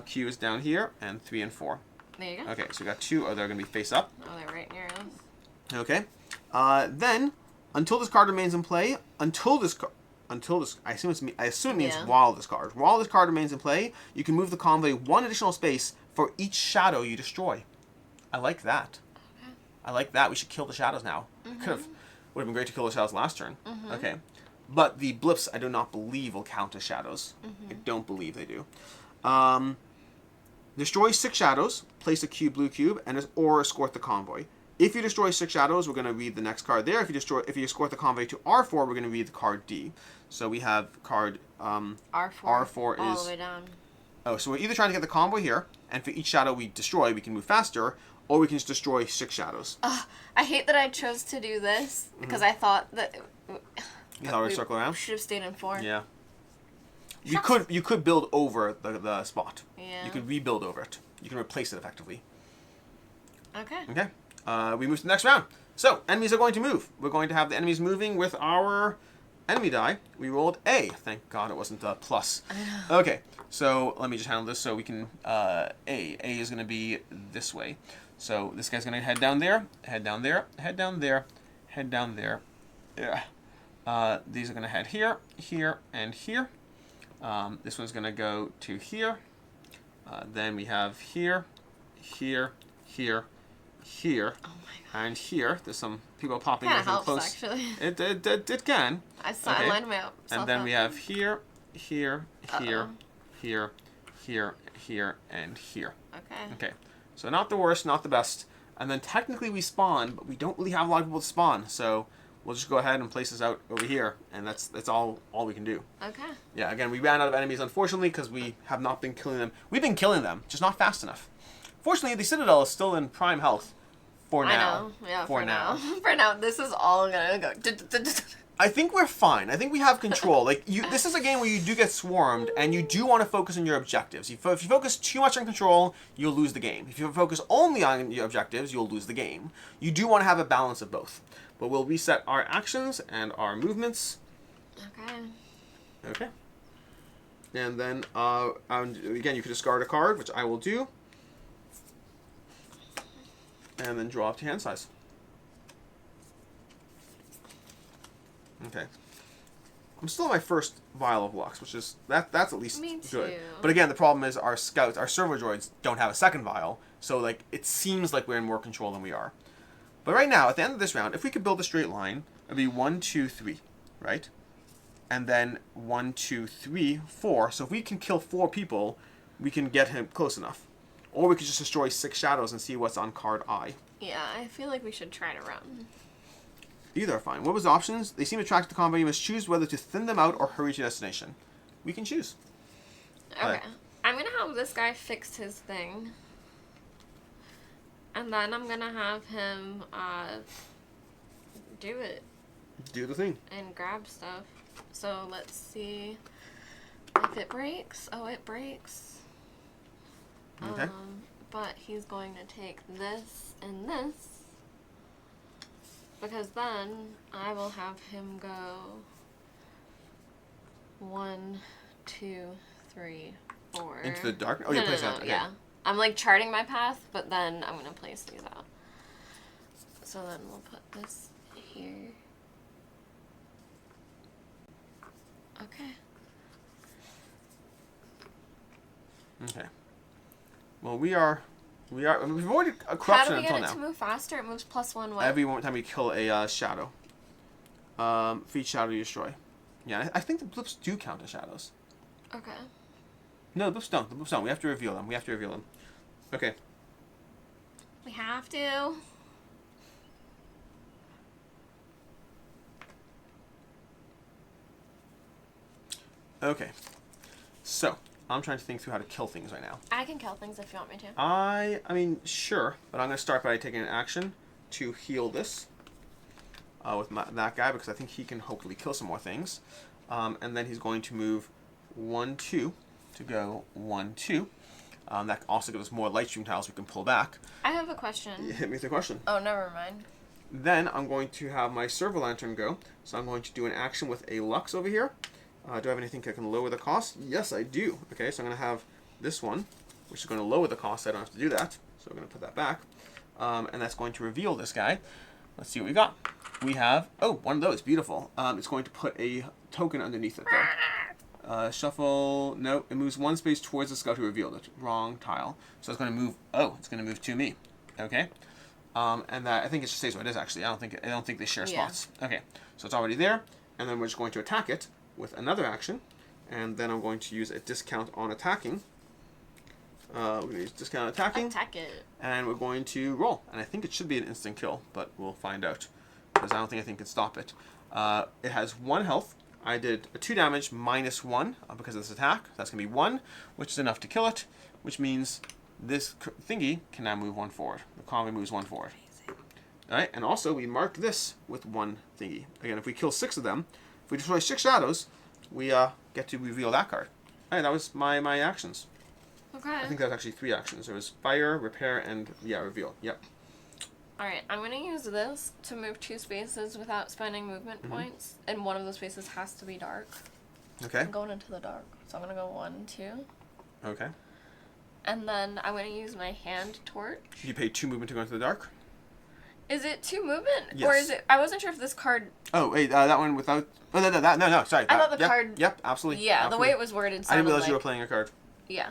Q is down here, and 3 and 4. There you go. Okay, so we got 2. They're going to be face up. Oh, they're right near us. Okay. Then, until this card remains in play, I assume it means while this card remains in play, you can move the convoy 1 additional space for each shadow you destroy. I like that. Okay. I like that. We should kill the shadows now. Would have been great to kill the shadows last turn. Okay. But the blips, I do not believe, will count as shadows. I don't believe they do. Destroy 6 shadows, place a blue cube, or escort the convoy. If you destroy 6 shadows, we're going to read the next card there. If you escort the convoy to R4, we're going to read the card D. So we have card R4. R4 all is the way down. Oh, so we're either trying to get the convoy here, and for each shadow we destroy, we can move faster, or we can just destroy 6 shadows. I hate that I chose to do this because I thought that You thought we'd circle around? should have stayed in 4. Yeah. You could build over the spot. Yeah. You could rebuild over it. You can replace it effectively. Okay. Okay. We move to the next round. So, enemies are going to move. We're going to have the enemies moving with our enemy die. We rolled A. Thank God it wasn't a plus. Okay. So, let me just handle this so we can... A. A is going to be this way. So, this guy's going to head down there, head down there, head down there, head down there. Yeah. These are going to head here, here, and here. This one's going to go to here. Then we have here, here, here, here, and here. There's some people popping in helps, close. Actually. It can. I lined my up. And then we have here, here, here, here, here, here, and here. Okay. Okay. So not the worst, not the best. And then technically we spawn, but we don't really have a lot of people to spawn. So we'll just go ahead and place this out over here, and that's all we can do. Okay. Yeah, again, we ran out of enemies, unfortunately, because we have not been killing them. We've been killing them, just not fast enough. Fortunately, the Citadel is still in prime health for now. I know. Yeah, for now. For now, this is all gonna go. I think we're fine. I think we have control. This is a game where you do get swarmed, and you do want to focus on your objectives. If you focus too much on control, you'll lose the game. If you focus only on your objectives, you'll lose the game. You do want to have a balance of both. But we'll reset our actions and our movements. Okay. Okay. And then, again, you can discard a card, which I will do. And then draw up to hand size. Okay. I'm still on my first vial of Lux, which is, that's at least Me good. too. But again, the problem is our scouts, our servo droids, don't have a second vial. So, it seems like we're in more control than we are. But right now, at the end of this round, if we could build a straight line, it would be 1, 2, 3, right? And then 1, 2, 3, 4. So if we can kill 4 people, we can get him close enough. Or we could just destroy 6 shadows and see what's on card I. Yeah, I feel like we should try to run. Either are fine. What was the options? They seem attracted to combat. You must choose whether to thin them out or hurry to your destination. We can choose. Okay. I'm gonna have this guy fix his thing. And then I'm gonna have him do it. Do the thing. And grab stuff. So let's see if it breaks. Oh, it breaks. Okay. But he's going to take this and this. Because then I will have him go 1, 2, 3, 4. Into the dark? Oh, no, you place that. Okay. Yeah. I'm charting my path, but then I'm going to place these out. So then we'll put this here. Okay. Okay. Well, we've avoided a How corruption do we get until it now. to move faster? It moves +1 what? Every time we kill a shadow. For each shadow you destroy. Yeah, I think the blips do count as shadows. Okay. No, the blips don't. The blips don't. We have to reveal them. Okay. We have to. Okay. So, I'm trying to think through how to kill things right now. I can kill things if you want me to. I mean, sure. But I'm going to start by taking an action to heal this. With that guy, because I think he can hopefully kill some more things. And then he's going to move 1, 2 to go 1, 2. That also gives us more light stream tiles we can pull back. I have a question. Hit me with a question. Oh, never mind. Then I'm going to have my servo lantern go. So I'm going to do an action with a Lux over here. Do I have anything that can lower the cost? Yes, I do. Okay, so I'm going to have this one, which is going to lower the cost. So I don't have to do that. So we're going to put that back. And that's going to reveal this guy. Let's see what we got. We have, one of those. Beautiful. It's going to put a token underneath it, though. Shuffle. No, it moves one space towards the scout who revealed it. Wrong tile. So it's going to move. It's going to move to me. Okay. And that, I think it should stay so it is, actually. I don't think they share spots. Okay. So it's already there. And then we're just going to attack it with another action. And then I'm going to use a discount on attacking. We're going to use discount attacking. Attack it. And we're going to roll. And I think it should be an instant kill, but we'll find out. Because I don't think anything can stop it. It has 1 health. I did a 2 damage minus 1 because of this attack. That's going to be 1, which is enough to kill it. Which means this thingy can now move 1 forward. The combo moves 1 forward. Alright, and also we mark this with 1 thingy. Again, if we kill 6 of them, if we destroy 6 shadows, we get to reveal that card. Alright, that was my actions. Okay. I think that was actually 3 actions. There was fire, repair, and reveal. Yep. Alright, I'm going to use this to move 2 spaces without spending movement points. And one of those spaces has to be dark. Okay. I'm going into the dark. So I'm going to go 1, 2. Okay. And then I'm going to use my hand torch. You pay 2 movement to go into the dark? Is it 2 movement? Yes. Or is it... I wasn't sure if this card... Oh, wait, that one without... Oh, no, sorry. I thought the yep, card... Yep, absolutely. Yeah, absolutely. the way it was worded sounded I didn't realize like... you were playing a card. Yeah.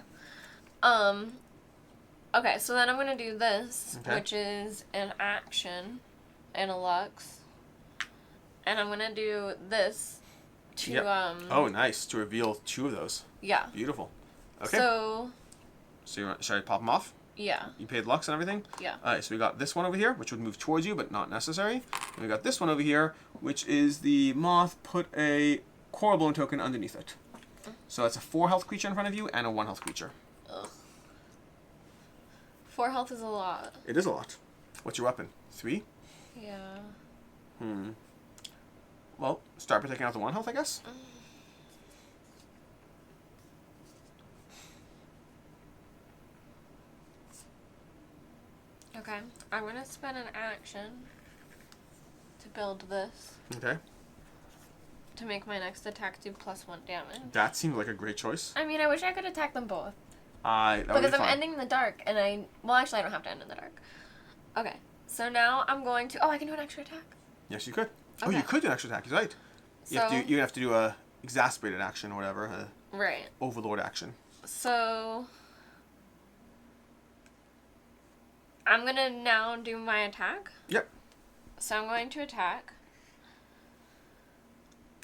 Okay, so then I'm going to do this, which is an action and a Lux. And I'm going to do this to, Oh, nice. To reveal 2 of those. Yeah. Beautiful. Okay. So Should I pop them off? Yeah. You paid Lux and everything? Yeah. Alright, so we got this one over here, which would move towards you, but not necessary. And we got this one over here, which is the moth. Put a coral bone token underneath it. So it's a 4 health creature in front of you and a 1 health creature. Ugh. 4 health is a lot. It is a lot. What's your weapon? 3? Yeah. Well, start by taking out the 1 health, I guess. Okay. I'm going to spend an action to build this. Okay. To make my next attack do +1 damage. That seemed like a great choice. I mean, I wish I could attack them both. That would Because be I'm fine. ending in the dark, and well, actually, I don't have to end in the dark. Okay. So now I'm going to... Oh, I can do an extra attack. Yes, you could. Oh, Okay. you could do an extra attack. You're right. So, You have to do a exasperated action or whatever. Right. Overlord action. So... I'm going to now do my attack. Yep. So I'm going to attack.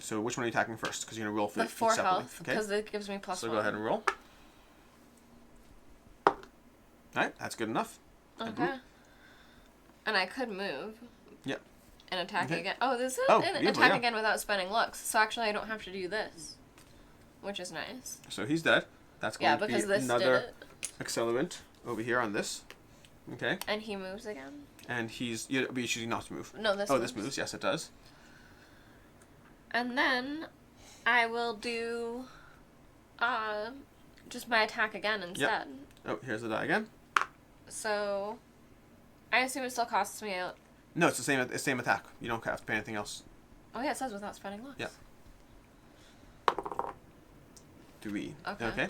So which one are you attacking first? Because you're going to roll for The each 4 separately. health, Okay. because it gives me +1. So go ahead and roll. Alright, that's good enough. Okay. And I could move. Yep. And attack Okay. again. Oh, this is Oh, an beautiful, attack yeah. again without spending Lux. So actually I don't have to do this. Which is nice. So he's dead. That's going to because be this another did it. accelerant over here on this. Okay. And he moves again. And he's... You're choosing not to move. No, this Oh, moves. this moves. Yes, it does. And then I will do just my attack again instead. Oh, here's the die again. So I assume it still costs me out. No, it's the same attack. You don't have to pay anything else. Oh yeah, it says without spending Lux. Yeah. 3. Okay.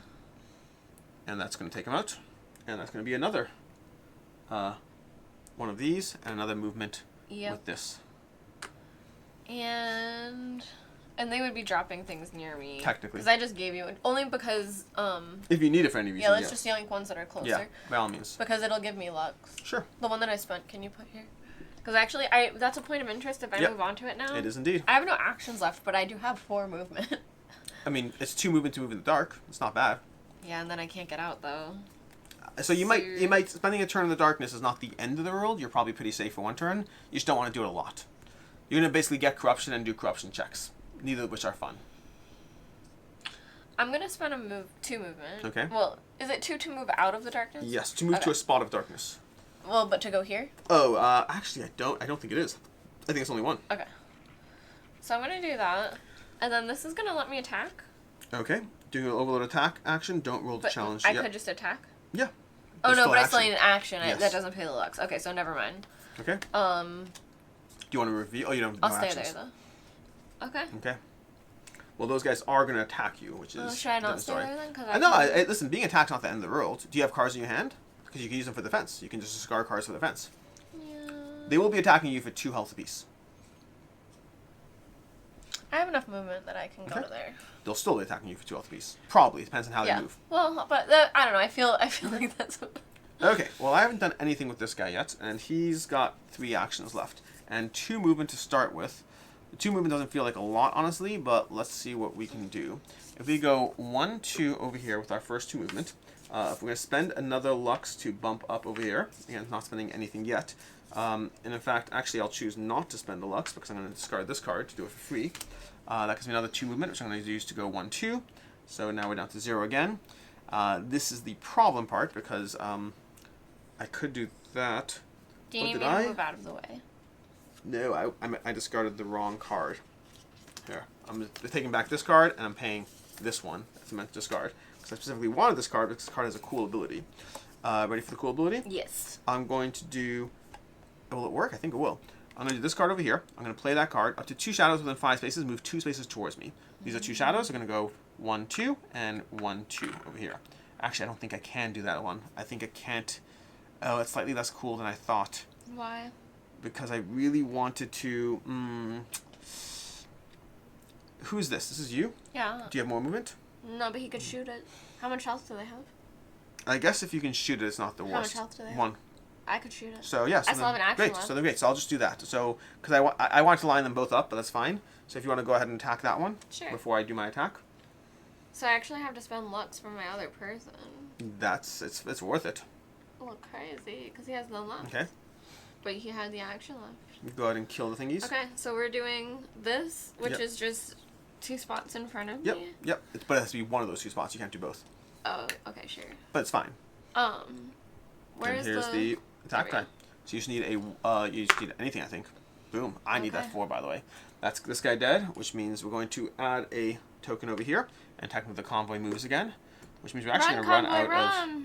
And that's going to take him out. And that's going to be another one of these and another movement with this. And they would be dropping things near me. Technically. Because I just gave you only because if you need it for any reason. yeah, let's just yank ones that are closer. Yeah, by all means. Because it'll give me Lux. Sure. The one that I spent, can you put here? Because actually, that's a point of interest if I move on to it now. It is indeed. I have no actions left, but I do have 4 movement. I mean, it's 2 movement to move in the dark. It's not bad. Yeah, and then I can't get out though. So you might spending a turn in the darkness is not the end of the world. You're probably pretty safe for 1 turn. You just don't want to do it a lot. You're gonna basically get corruption and do corruption checks, neither of which are fun. I'm gonna spend 2 movement. Okay. Well, is it 2 to move out of the darkness? Yes, to move to a spot of darkness. Well, but to go here? Oh, actually, I don't think it is. I think it's only 1. Okay. So I'm gonna do that, and then this is gonna let me attack. Okay. Doing an overload attack action. Don't roll the But challenge. I could just attack. Yeah. Oh It's no, still but I still action. need an action. Yes. That doesn't pay the Lux. Okay, so never mind. Okay. Do you want to reveal? Oh, you don't. I'll no stay actions. there though. Okay. Okay. Well, those guys are going to attack you, which is Well, should I not different stay story. there then? 'Cause I know. Listen, being attacked is not the end of the world. Do you have cards in your hand? Because you can use them for defense. You can just discard cards for defense. Yeah. They will be attacking you for 2 health apiece. I have enough movement that I can go Okay. to there. They'll still be attacking you for 2 health apiece. Probably. Depends on how they move. Well, but I don't know. I feel like that's what... Okay, well, I haven't done anything with this guy yet, and he's got 3 actions left. And 2 movement to start with. The 2 movement doesn't feel like a lot, honestly, but let's see what we can do. If we go 1, 2 over here with our first 2 movement, if we're going to spend another Lux to bump up over here, again, not spending anything yet, and in fact, actually, I'll choose not to spend the Lux because I'm going to discard this card to do it for free. That gives me another 2 movement, which I'm going to use to go 1, 2. So now we're down to 0 again. This is the problem part because I could do that. Do you need did me to I? move out of the way? No, I discarded the wrong card. Here, I'm taking back this card, and I'm paying this one. That's meant to discard. Because I specifically wanted this card because this card has a cool ability. Ready for the cool ability? Yes. I'm going to do... Will it work? I think it will. I'm going to do this card over here. I'm going to play that card. Up to 2 shadows within 5 spaces. Move 2 spaces towards me. These are 2 shadows. I'm going to go 1, 2, and 1, 2 over here. Actually, I don't think I can do that one. I think I can't... Oh, it's slightly less cool than I thought. Why? Because I really wanted to... Who's this? This is you? Yeah. Do you have more movement? No, but he could shoot it. How much health do they have? I guess if you can shoot it, it's not the worst. How much health do they have? 1. I could shoot it. So, yeah. So I still have an action great. left. So then great. So I'll just do that. So, because I want to line them both up, but that's fine. So if you want to go ahead and attack that one Sure. before I do my attack. So I actually have to spend Lux for my other person. It's worth it. A little crazy, because he has no Lux. Okay. But he had the action left. You go ahead and kill the thingies. Okay, so we're doing this, which Yep. is just 2 spots in front of Yep. me. Yep. But it has to be one of those 2 spots. You can't do both. Oh, okay, sure. But it's fine. Where's and here's the attack there we time. So you just need you just need anything, I think. Boom. I need that Okay. 4, by the way. That's this guy dead, which means we're going to add a token over here, and technically the convoy moves again, which means we're actually going to run out of.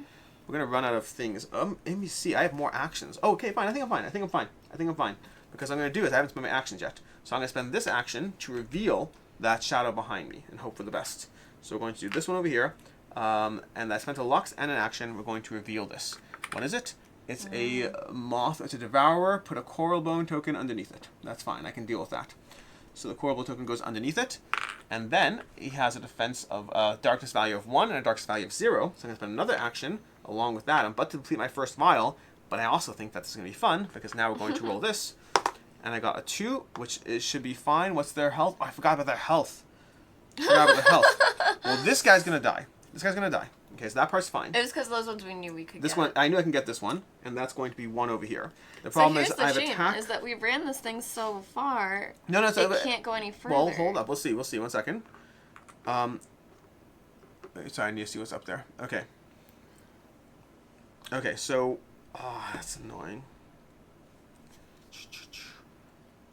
We're going to run out of things. Let me see. I have more actions. Oh, okay, fine. I think I'm fine. Because I'm going to do is I haven't spent my actions yet. So I'm going to spend this action to reveal that shadow behind me and hope for the best. So we're going to do this one over here. And I spent a Lux and an action. We're going to reveal this. What is it? It's a moth. It's a devourer. Put a coral bone token underneath it. That's fine. I can deal with that. So the coral bone token goes underneath it. And then he has a defense of darkness value of 1 and a darkness value of 0. So I'm going to spend another action along with that. I'm about to complete my first vial. But I also think that this is going to be fun because now we're going to roll this. And I got a 2, which should be fine. What's their health? Oh, I forgot about their health. Well, this guy's going to die. Okay, so that part's fine. It was because those ones we knew we could This get. one, I knew I can get this one, and that's going to be 1 over here. The problem is I have attack. Is that we ran this thing so far. No, it can't go any further. Well, hold up. We'll see. 1 second. Sorry, I need to see what's up there. Okay. Okay, so, that's annoying.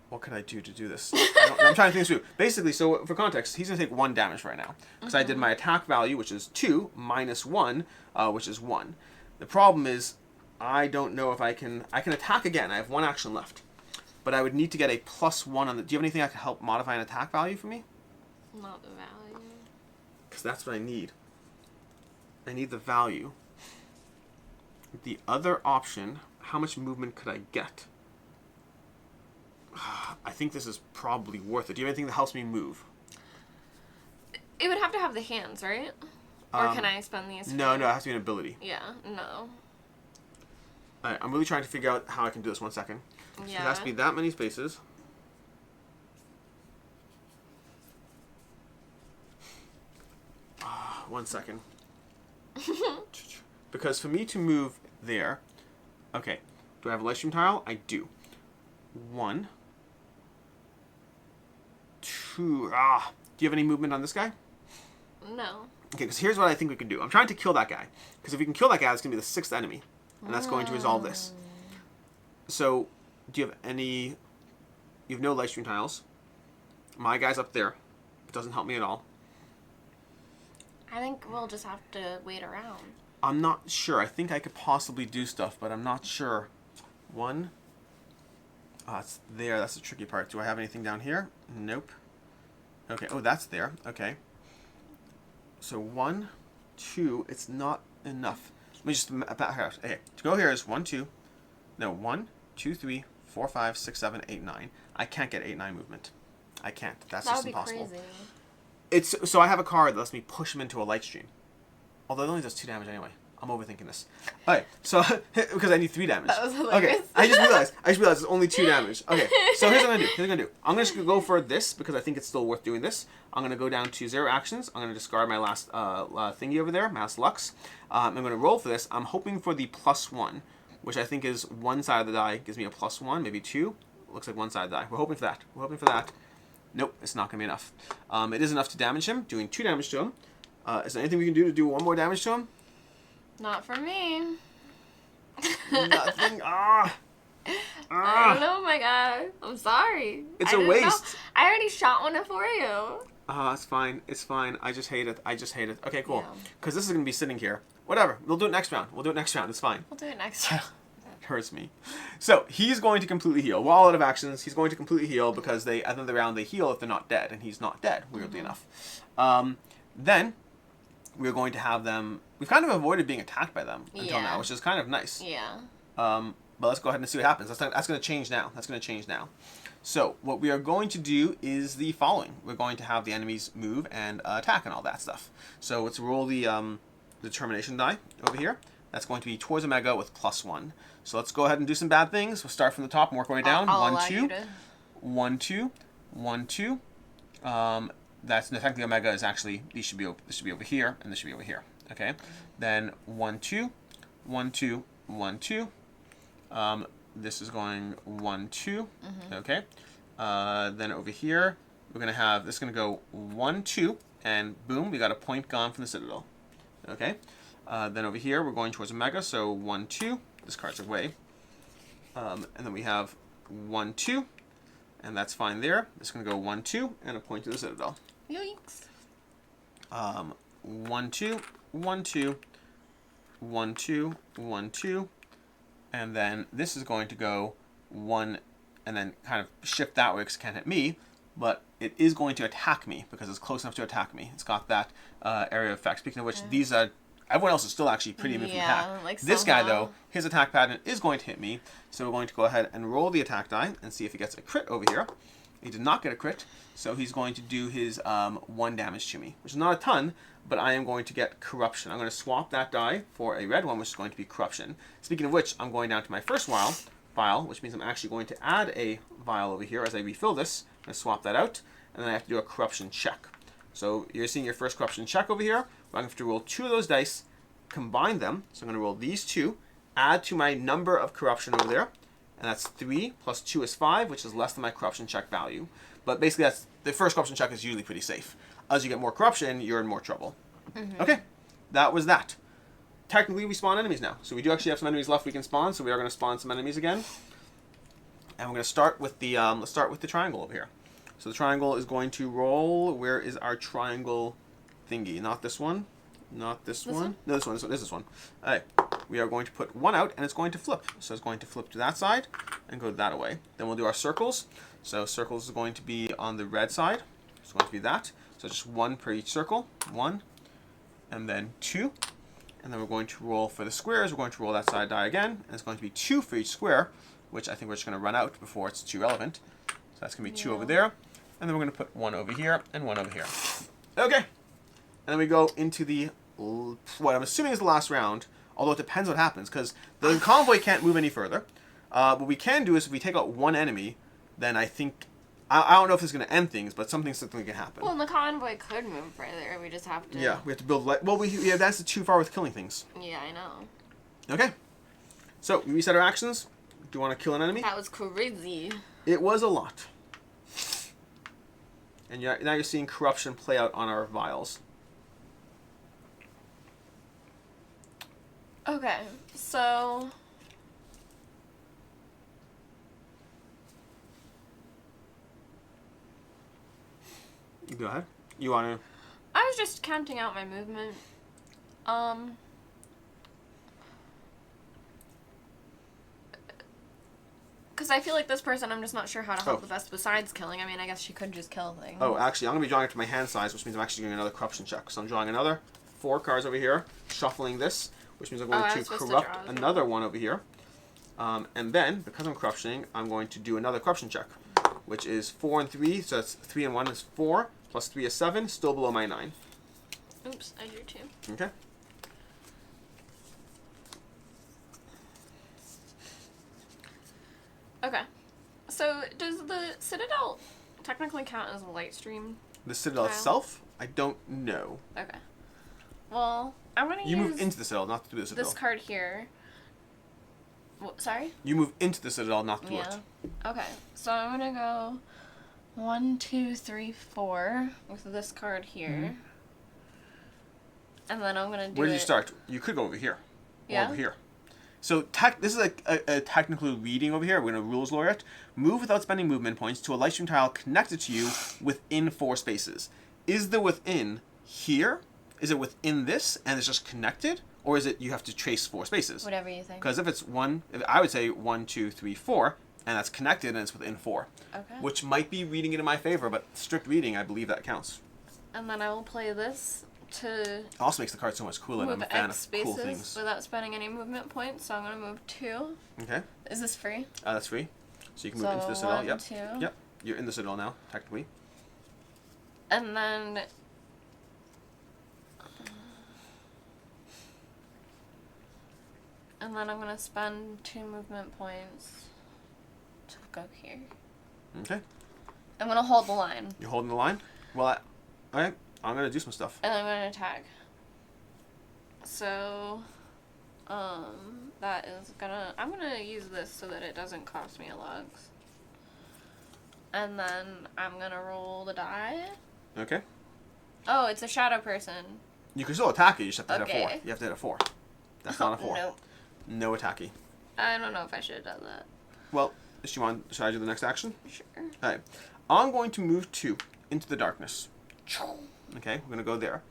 What can I do to do this? I'm trying to think through. Basically, so for context, he's going to take 1 damage right now. Because I did my attack value, which is 2, minus 1, which is 1. The problem is, I don't know if I can attack again. I have 1 action left. But I would need to get a +1 on the... Do you have anything that can help modify an attack value for me? Not the value. Because that's what I need. I need the value. The other option, how much movement could I get? I think this is probably worth it. Do you have anything that helps me move? It would have to have the hands, right? Or can I spend these? No, it has to be an ability. Yeah, no. Alright, I'm really trying to figure out how I can do this. 1 second. Yeah. So it has to be that many spaces. One second. Because for me to move there... Okay. Do I have a light stream tile? I do. 1... 2... Do you have any movement on this guy? No. Okay, because here's what I think we can do. I'm trying to kill that guy. Because if we can kill that guy, it's going to be the 6th enemy. And that's going to resolve this. So, do you have any... You have no light stream tiles. My guy's up there. It doesn't help me at all. I think we'll just have to wait around. I'm not sure. I think I could possibly do stuff, but I'm not sure. 1... it's there. That's the tricky part. Do I have anything down here? Nope. Okay. Oh, that's there. Okay. So 1, 2. It's not enough. Let me just back out. Okay. To go here is 1, 2. No, 1, 2, 3, 4, 5, 6, 7, 8, 9. I can't get 8, 9 movement. I can't. That's just impossible. That would be crazy. It's so I have a card that lets me push him into a light stream. Although it only does 2 damage anyway. I'm overthinking this. Alright, so because I need 3 damage. That was hilarious. Okay, I just realized it's only 2 damage. Okay, so here's what I'm gonna do. I'm just gonna go for this because I think it's still worth doing this. I'm gonna go down to 0 actions. I'm gonna discard my last thingy over there, my last Lux. I'm gonna roll for this. I'm hoping for the +1, which I think is one side of the die gives me a +1, maybe 2. Looks like one side of the die. We're hoping for that. Nope, it's not gonna be enough. It is enough to damage him, doing 2 damage to him. Is there anything we can do to do 1 more damage to him? Not for me. Nothing. I don't know, my God. I'm sorry. It's a waste. I already shot one for you. It's fine. It's fine. I just hate it. Okay, cool. Because this is going to be sitting here. Whatever. We'll do it next round. It's fine. We'll do it next round. It hurts me. So, he's going to completely heal. We're all out of actions. He's going to completely heal because at the end of the round they heal if they're not dead. And he's not dead, weirdly enough. Then, we're going to have them... We've kind of avoided being attacked by them until now, which is kind of nice. Yeah. But let's go ahead and see what happens. That's going to change now. So what we are going to do is the following. We're going to have the enemies move and attack and all that stuff. So let's roll the determination die over here. That's going to be towards Omega with +1. So let's go ahead and do some bad things. We'll start from the top and work our way down. 1, 2, 1, 2, 1, 2. Technically Omega is actually this should be over here and this should be over here. Okay, then 1, 2, 1, 2, 1, 2. This is going 1, 2. Okay, then over here we're gonna have this gonna go 1, 2, and boom, we got a point gone from the Citadel. Okay, then over here we're going towards Omega, so 1, 2. This card's away, and then we have 1, 2, and that's fine there. This is gonna go 1, 2, and a point to the Citadel. Yoinks. 1, 2, 1, 2, 1, 2, 1, 2, and then this is going to go 1, and then kind of shift that way because it can't hit me, but it is going to attack me because it's close enough to attack me. It's got that area effect. Speaking of which, these everyone else is still actually pretty immune from attack. Like this guy though, his attack pattern is going to hit me, so we're going to go ahead and roll the attack die and see if he gets a crit over here. He did not get a crit, so he's going to do his 1 damage to me, which is not a ton, but I am going to get corruption. I'm going to swap that die for a red one, which is going to be corruption. Speaking of which, I'm going down to my first vial, which means I'm actually going to add a vial over here as I refill this. I'm going to swap that out, and then I have to do a corruption check. So you're seeing your first corruption check over here. I'm going to have to roll 2 of those dice, combine them. So I'm going to roll these 2, add to my number of corruption over there, and that's 3 plus 2 is 5, which is less than my corruption check value. But basically, the first corruption check is usually pretty safe. As you get more corruption, you're in more trouble. Okay, that was that. Technically, we spawn enemies now. So we do actually have some enemies left we can spawn, so we are going to spawn some enemies again. And we're going to start with the, let's start with the triangle over here. So the triangle is going to roll. Where is our triangle thingy? Not this one. Not this one. No, this one. This one. All right. We are going to put 1 out, and it's going to flip. So it's going to flip to that side and go that way. Then we'll do our circles. So circles is going to be on the red side. It's going to be that. So just 1 per each circle. 1, and then 2. And then we're going to roll for the squares. We're going to roll that side die again. And it's going to be 2 for each square, which I think we're just going to run out before it's too relevant. So that's going to be 2 over there. And then we're going to put 1 over here and 1 over here. Okay. And then we go into the, what I'm assuming is the last round, although it depends what happens, because the convoy can't move any further. What we can do is if we take out 1 enemy, then I think, I don't know if it's going to end things, but something can happen. Well, the convoy could move further. We just have to... Yeah, we have to build... Well, that's too far with killing things. Yeah, I know. Okay. So, we reset our actions. Do you want to kill an enemy? That was crazy. It was a lot. And now you're seeing corruption play out on our vials. Okay, so... Go ahead. You want to... I was just counting out my movement. Because I feel like this person, I'm just not sure how to help the best besides killing. I mean, I guess she could just kill things. Oh, actually, I'm going to be drawing it to my hand size, which means I'm actually doing another corruption check. So I'm drawing another 4 cards over here, shuffling this, which means I'm going to corrupt another one over here. And then, because I'm corruptioning, I'm going to do another corruption check, which is 4 and 3. So that's 3 and 1 is 4, plus 3 is 7, still below my 9. Oops, I drew 2. Okay. Okay. So, does the Citadel technically count as a light stream? The Citadel itself? I don't know. Okay. Well, I'm going to use... You move into the Citadel, not through the Citadel. This card here. Sorry? You move into the Citadel, not through it. Okay. So I'm going to go 1, 2, 3, 4 with this card here. Mm-hmm. And then I'm going to do Where did you start? You could go over here. Yeah. Or over here. So this is a technical reading over here. We're going to rules lawyer it. Move without spending movement points to a light stream tile connected to you within 4 spaces. Is the within here? Is it within this and it's just connected? Or is it you have to trace 4 spaces? Whatever you think. Because if it's I would say 1, 2, 3, 4, and that's connected and it's within 4. Okay. Which might be reading it in my favor, but strict reading, I believe that counts. And then I will play this to... It also makes the card so much cooler, and I'm a fan of cool things. Without spending any movement points, so I'm going to move 2. Okay. Is this free? That's free. So you can move into the Citadel. 1, 2. Yep. You're in the Citadel now, technically. And then... And then I'm going to spend 2 movement points to go here. Okay. I'm going to hold the line. You're holding the line? Well, alright. I'm going to do some stuff. And I'm going to attack. So, that is going to... I'm going to use this so that it doesn't cost me a lugs. And then I'm going to roll the die. Okay. Oh, it's a shadow person. You can still attack it, you just have to hit a 4. You have to hit a 4. That's not a 4. Nope. No attacky. I don't know if I should have done that. Well, should I do the next action? Sure. Alright. I'm going to move 2 into the darkness. Okay, we're going to go there.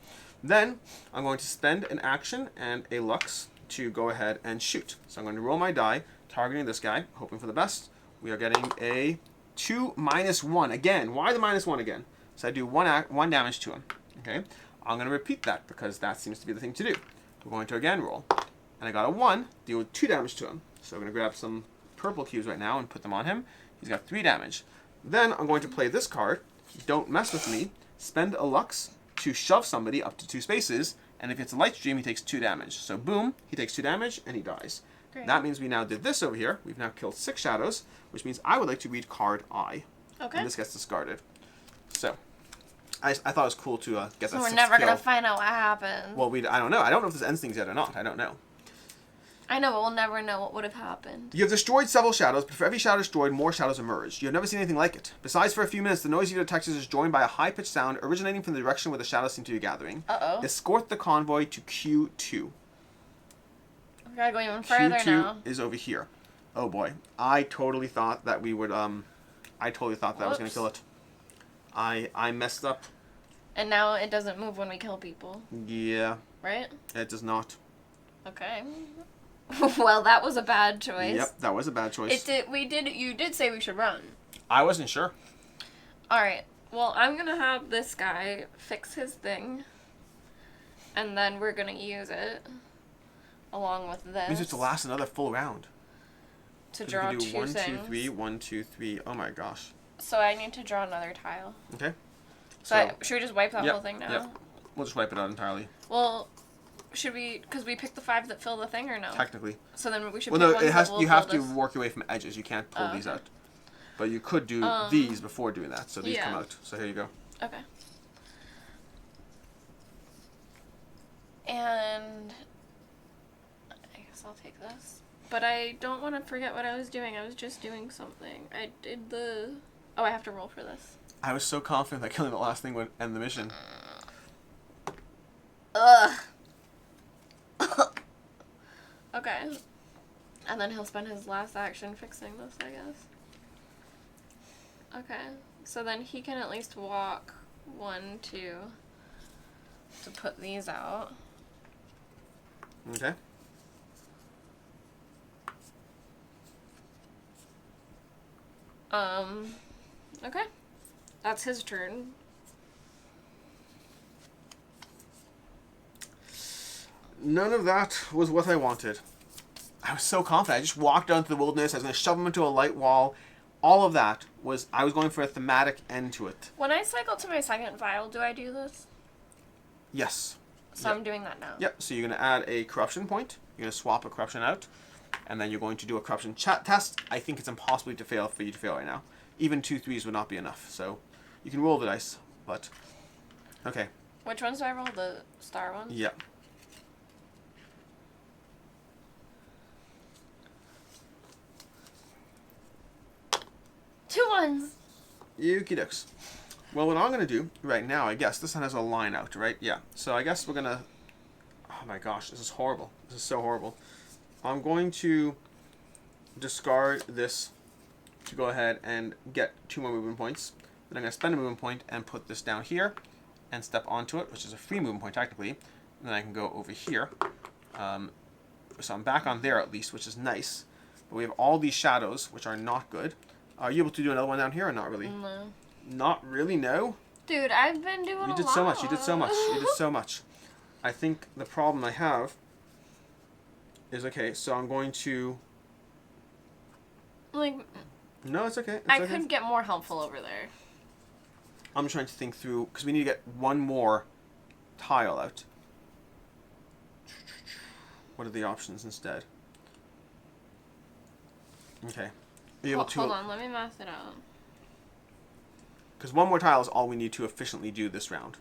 Then, I'm going to spend an action and a lux to go ahead and shoot. So I'm going to roll my die, targeting this guy, hoping for the best. We are getting a 2 -1. Again, why the -1 again? So I do 1 damage to him. Okay, I'm going to repeat that because that seems to be the thing to do. We're going to again roll. And I got a 1, deal 2 damage to him. So I'm going to grab some purple cubes right now and put them on him. He's got 3 damage. Then I'm going to play this card, Don't Mess With Me, spend a lux to shove somebody up to 2 spaces, and if it's a light stream, he takes 2 damage. So boom, he takes 2 damage, and he dies. Great. That means we now did this over here. We've now killed 6 shadows, which means I would like to read card I. Okay. And this gets discarded. So, I thought it was cool to get that 6th kill. So we're never going to find out what happened. Well, I don't know. I don't know if this ends things yet or not. I don't know. I know, but we'll never know what would have happened. You have destroyed several shadows, but for every shadow destroyed, more shadows emerged. You have never seen anything like it. Besides, for a few minutes, the noise you detected is joined by a high-pitched sound originating from the direction where the shadows seem to be gathering. Uh-oh. Escort the convoy to Q2. We gotta go even further now. Q2 is over here. Oh boy. I totally thought that we would, I totally thought that I was gonna kill it. I messed up. And now it doesn't move when we kill people. Yeah. Right? It does not. Okay. Well, that was a bad choice. Yep, that was a bad choice. You did say we should run. I wasn't sure. Alright. Well, I'm gonna have this guy fix his thing. And then we're gonna use it. Along with this. It means we have to last another full round. To draw 2 things. 1, 2, 3, 1, 2, 3. Oh my gosh. So I need to draw another tile. Okay. So should we just wipe that whole thing now? Yep. We'll just wipe it out entirely. Well, should we? Because we picked the 5 that fill the thing, or no? Technically. So then we should. Well, pick no, ones it has. that will You have fill to this. work your way from edges. You can't pull these out. But you could do these before doing that. So these come out. So here you go. Okay. And I guess I'll take this. But I don't want to forget what I was doing. I was just doing something. I did the... Oh, I have to roll for this. I was so confident that killing the last thing would end the mission. Ugh. Okay. And then he'll spend his last action fixing this, I guess. Okay. So then he can at least walk 1, 2 to put these out. Okay. Okay. That's his turn. None of that was what I wanted. I was so confident. I just walked out into the wilderness. I was going to shove him into a light wall. All of that was, I was going for a thematic end to it. When I cycle to my second vial, do I do this? Yes. So yep. I'm doing that now. Yep. So you're going to add a corruption point. You're going to swap a corruption out. And then you're going to do a corruption test. I think it's impossible for you to fail right now. Even 2 3s would not be enough. So you can roll the dice. But, okay. Which ones do I roll? The star ones? Yeah. Two ones. Yuki ducks. Well, what I'm going to do right now, I guess, this one has a line out, right? Yeah. So I guess we're going to... Oh my gosh, this is horrible. This is so horrible. I'm going to discard this to go ahead and get 2 more movement points. Then I'm going to spend a movement point and put this down here and step onto it, which is a free movement point technically. And then I can go over here. So I'm back on there at least, which is nice. But we have all these shadows, which are not good. Are you able to do another one down here or not really? No. Not really, no? Dude, I've been doing a lot. You did so much, you did so much, you did so much. I think the problem I have is, okay, so I'm going to... Like... No, it's okay. It's I okay. could get more helpful over there. I'm trying to think through, because we need to get one more tile out. What are the options instead? Okay. Are you able to... Hold on, let me math it out. Because one more tile is all we need to efficiently do this round.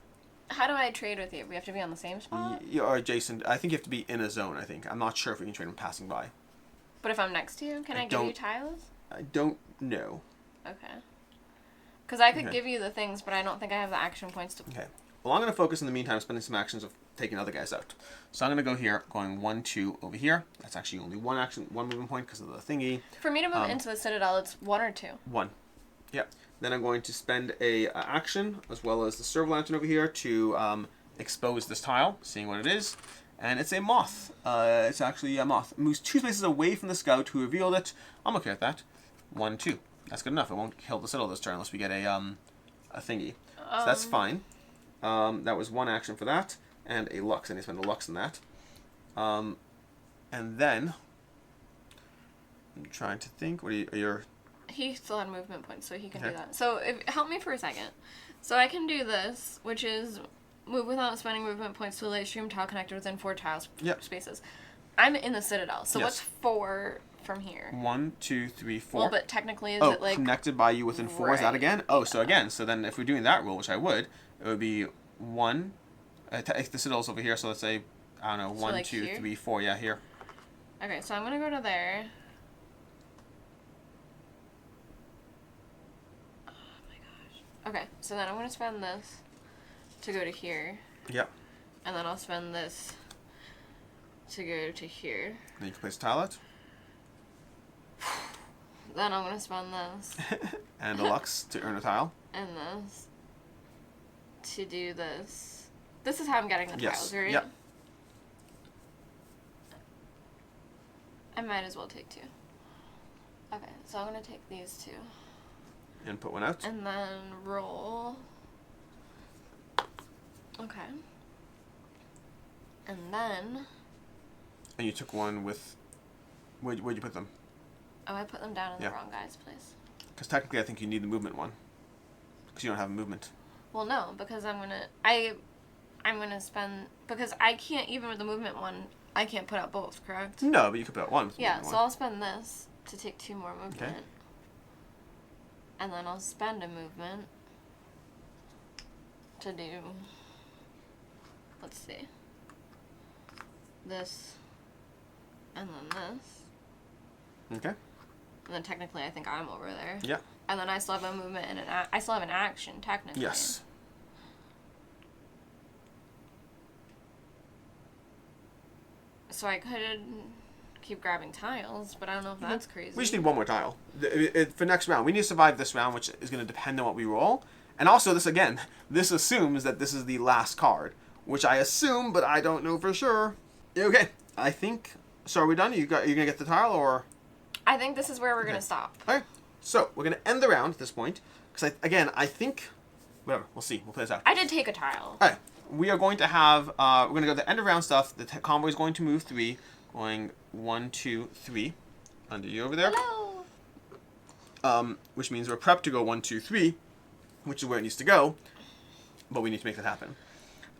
How do I trade with you? We have to be on the same spot? Or adjacent. I think you have to be in a zone, I think. I'm not sure if we can trade them passing by. But if I'm next to you, can I give you tiles? I don't know. Okay. Because I could give you the things, but I don't think I have the action points to... Okay. Well, I'm going to focus in the meantime, spending some actions of taking other guys out. So I'm going to go here, going 1, 2 over here. That's actually only one movement point because of the thingy. For me to move into the Citadel, it's 1 or 2. 1. Yep. Then I'm going to spend a action, as well as the servo lantern over here, to expose this tile, seeing what it is. And it's a moth. It's actually a moth. It moves 2 spaces away from the scout who revealed it. I'm okay with that. 1, 2. That's good enough. It won't kill the Citadel this turn unless we get a thingy. So that's fine. That was 1 action for that. And a Lux. I need to spend a Lux in that. And then... I'm trying to think. What are your... He still had movement points, so he can do that. So help me for a second. So I can do this, which is move without spending movement points to a light stream tile connected within 4 tile spaces. I'm in the Citadel, so what's 4 from here? 1, 2, 3, 4. Well, but technically, is it like... connected by you within 4, is that again? Oh, so again, so then if we're doing that rule, which I would, it would be 1... the Citadel's over here, so let's say, I don't know, so 1, like 2, here? 3, 4, yeah, here. Okay, so I'm going to go to there. Okay, so then I'm going to spend this to go to here. Yep. And then I'll spend this to go to here. Then you can place a tile out. Then I'm going to spend this. And a Lux to earn a tile. And this to do this. This is how I'm getting the tiles, right? Yep. I might as well take 2. Okay, so I'm going to take these 2. And put 1 out. And then roll. Okay. And then... And you took 1 with... Where'd you put them? Oh, I put them down in the wrong guy's place. Because technically I think you need the movement one. Because you don't have a movement. Well, no, because I'm going to spend... Because I can't, even with the movement one, I can't put out both, correct? No, but you could put out 1. Yeah, so I'll spend this to take 2 more movement. Okay. And then I'll spend a movement to do, let's see, this, and then this. Okay. And then technically I think I'm over there. Yeah. And then I still have a movement and I still have an action, technically. Yes. So I could keep grabbing tiles, but I don't know if that's crazy. We just need 1 more tile. For next round. We need to survive this round, which is going to depend on what we roll. And also, this assumes that this is the last card. Which I assume, but I don't know for sure. Okay. I think... So are we done? You're going to get the tile, or...? I think this is where we're going to stop. Okay. So we're going to end the round at this point. Because, I think... Whatever. We'll see. We'll play this out. I did take a tile. All right. We are going to have... we're going to go to the end of round stuff. The convoy is going to move 3. Going 1, 2, 3. Under you over there. Hello. Which means we're prepped to go 1, 2, 3. Which is where it needs to go. But we need to make that happen.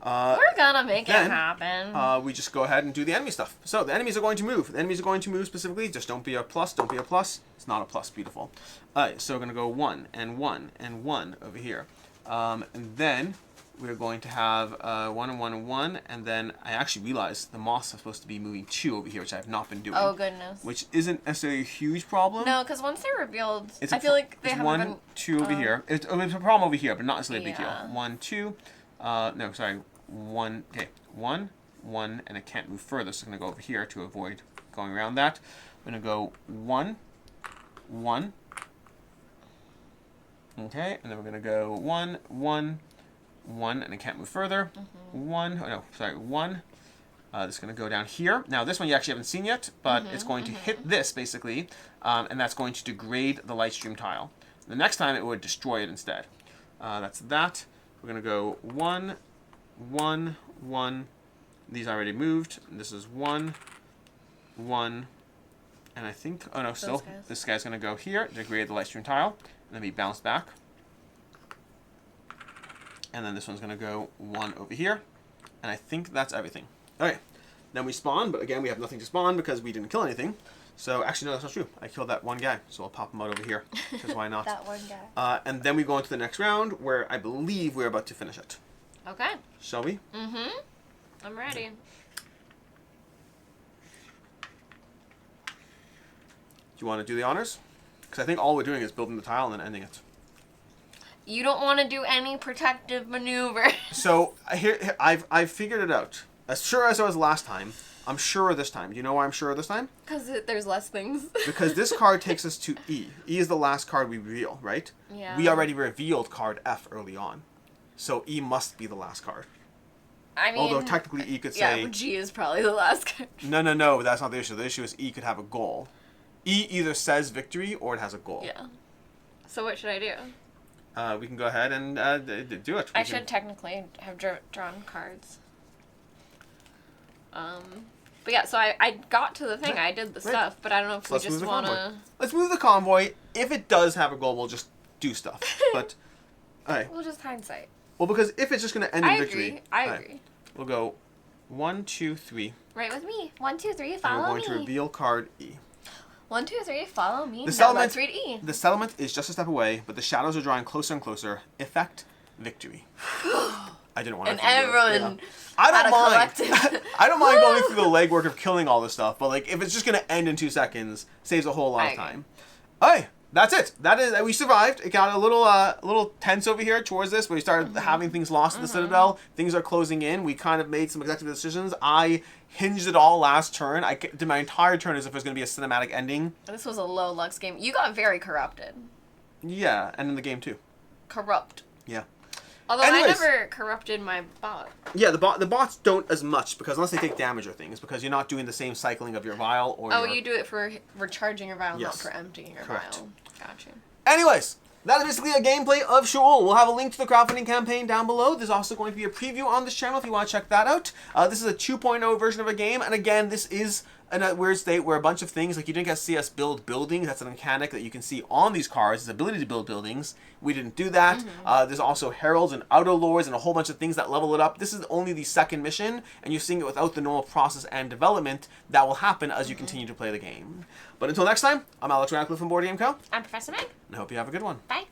We're gonna make it happen. We just go ahead and do the enemy stuff. So the enemies are going to move. The enemies are going to move specifically. Just don't be a plus. Don't be a plus. It's not a plus. Beautiful. Alright, so we're going to go 1 and 1 and 1 over here. And then we're going to have 1 and 1 and 1. And then I actually realized the moss is supposed to be moving 2 over here, which I have not been doing. Oh, goodness. Which isn't necessarily a huge problem. No, because once they're revealed, I feel like they haven't 1, 2 over here. It's a problem over here, but not necessarily a big deal. 1, 2. No, sorry. 1, okay, 1, 1, and it can't move further, so I'm going to go over here to avoid going around that. I'm going to go 1, 1, okay, and then we're going to go 1, 1, 1, and it can't move further. 1, oh no, sorry, 1. This is going to go down here. Now, this one you actually haven't seen yet, but it's going to hit this, basically, and that's going to degrade the light stream tile. The next time, it would destroy it instead. That's that. We're going to go 1, 1, 1. These already moved. This is 1, 1, and I think, oh no, still, this guy's going to go here, degrade the light stream tile, and then be bounced back. And then this one's going to go 1 over here, and I think that's everything. Okay, then we spawn, but again, we have nothing to spawn because we didn't kill anything. So, actually, no, that's not true. I killed that one guy, so I'll pop him out over here, because why not? That one guy. And then we go into the next round, where I believe we're about to finish it. Okay. Shall we? Mm-hmm. I'm ready. Do you want to do the honors? Because I think all we're doing is building the tile and then ending it. You don't want to do any protective maneuver. So, here I've figured it out. As sure as I was last time, I'm sure this time. Do you know why I'm sure this time? Because there's less things. Because this card takes us to E. E is the last card we reveal, right? Yeah. We already revealed card F early on. So E must be the last card. I mean... Although technically E could say... Yeah, G is probably the last card. No, that's not the issue. The issue is E could have a goal. E either says victory or it has a goal. Yeah. So what should I do? We can go ahead and do it. I should technically have drawn cards. But yeah, so I got to the thing. I did the stuff, but I don't know if we just want to... Let's move the convoy. If it does have a goal, we'll just do stuff. But, alright. We'll just hindsight. Well, because if it's just going to end in victory... I agree. We'll go 1, 2, 3. Right with me. 1, 2, 3, follow me. And we're going to reveal card E. 1, 2, 3, follow me. The now settlement, let's read E. The settlement is just a step away, but the shadows are drawing closer and closer. Effect, victory. I didn't want to. And everyone. Yeah. I don't mind. I don't mind going through the legwork of killing all this stuff, but like if it's just gonna end in 2 seconds, saves a whole lot of time. Alright, that's it. That is, we survived. It got a little tense over here towards this, where we started having things lost in the Citadel. Things are closing in. We kind of made some executive decisions. I hinged it all last turn. I did my entire turn as if it was gonna be a cinematic ending. This was a low Lux game. You got very corrupted. Yeah, and in the game too. Corrupt. Yeah. Although anyways, I never corrupted my bot. Yeah, the bots don't as much, because unless they take damage or things, because you're not doing the same cycling of your vial or you do it for recharging your vial, not for emptying your vial. Gotcha. Anyways, that is basically a gameplay of Sheol. We'll have a link to the crowdfunding campaign down below. There's also going to be a preview on this channel if you want to check that out. This is a 2.0 version of a game, and again, this is in a weird state where a bunch of things, like you didn't get to see us build buildings. That's a mechanic that you can see on these cards, the ability to build buildings. We didn't do that. There's also heralds and outer lords and a whole bunch of things that level it up. This is only the second mission, and you're seeing it without the normal process and development that will happen as you continue to play the game. But until next time, I'm Alex Radcliffe from Board Game Co. I'm Professor Meg. And I hope you have a good one. Bye.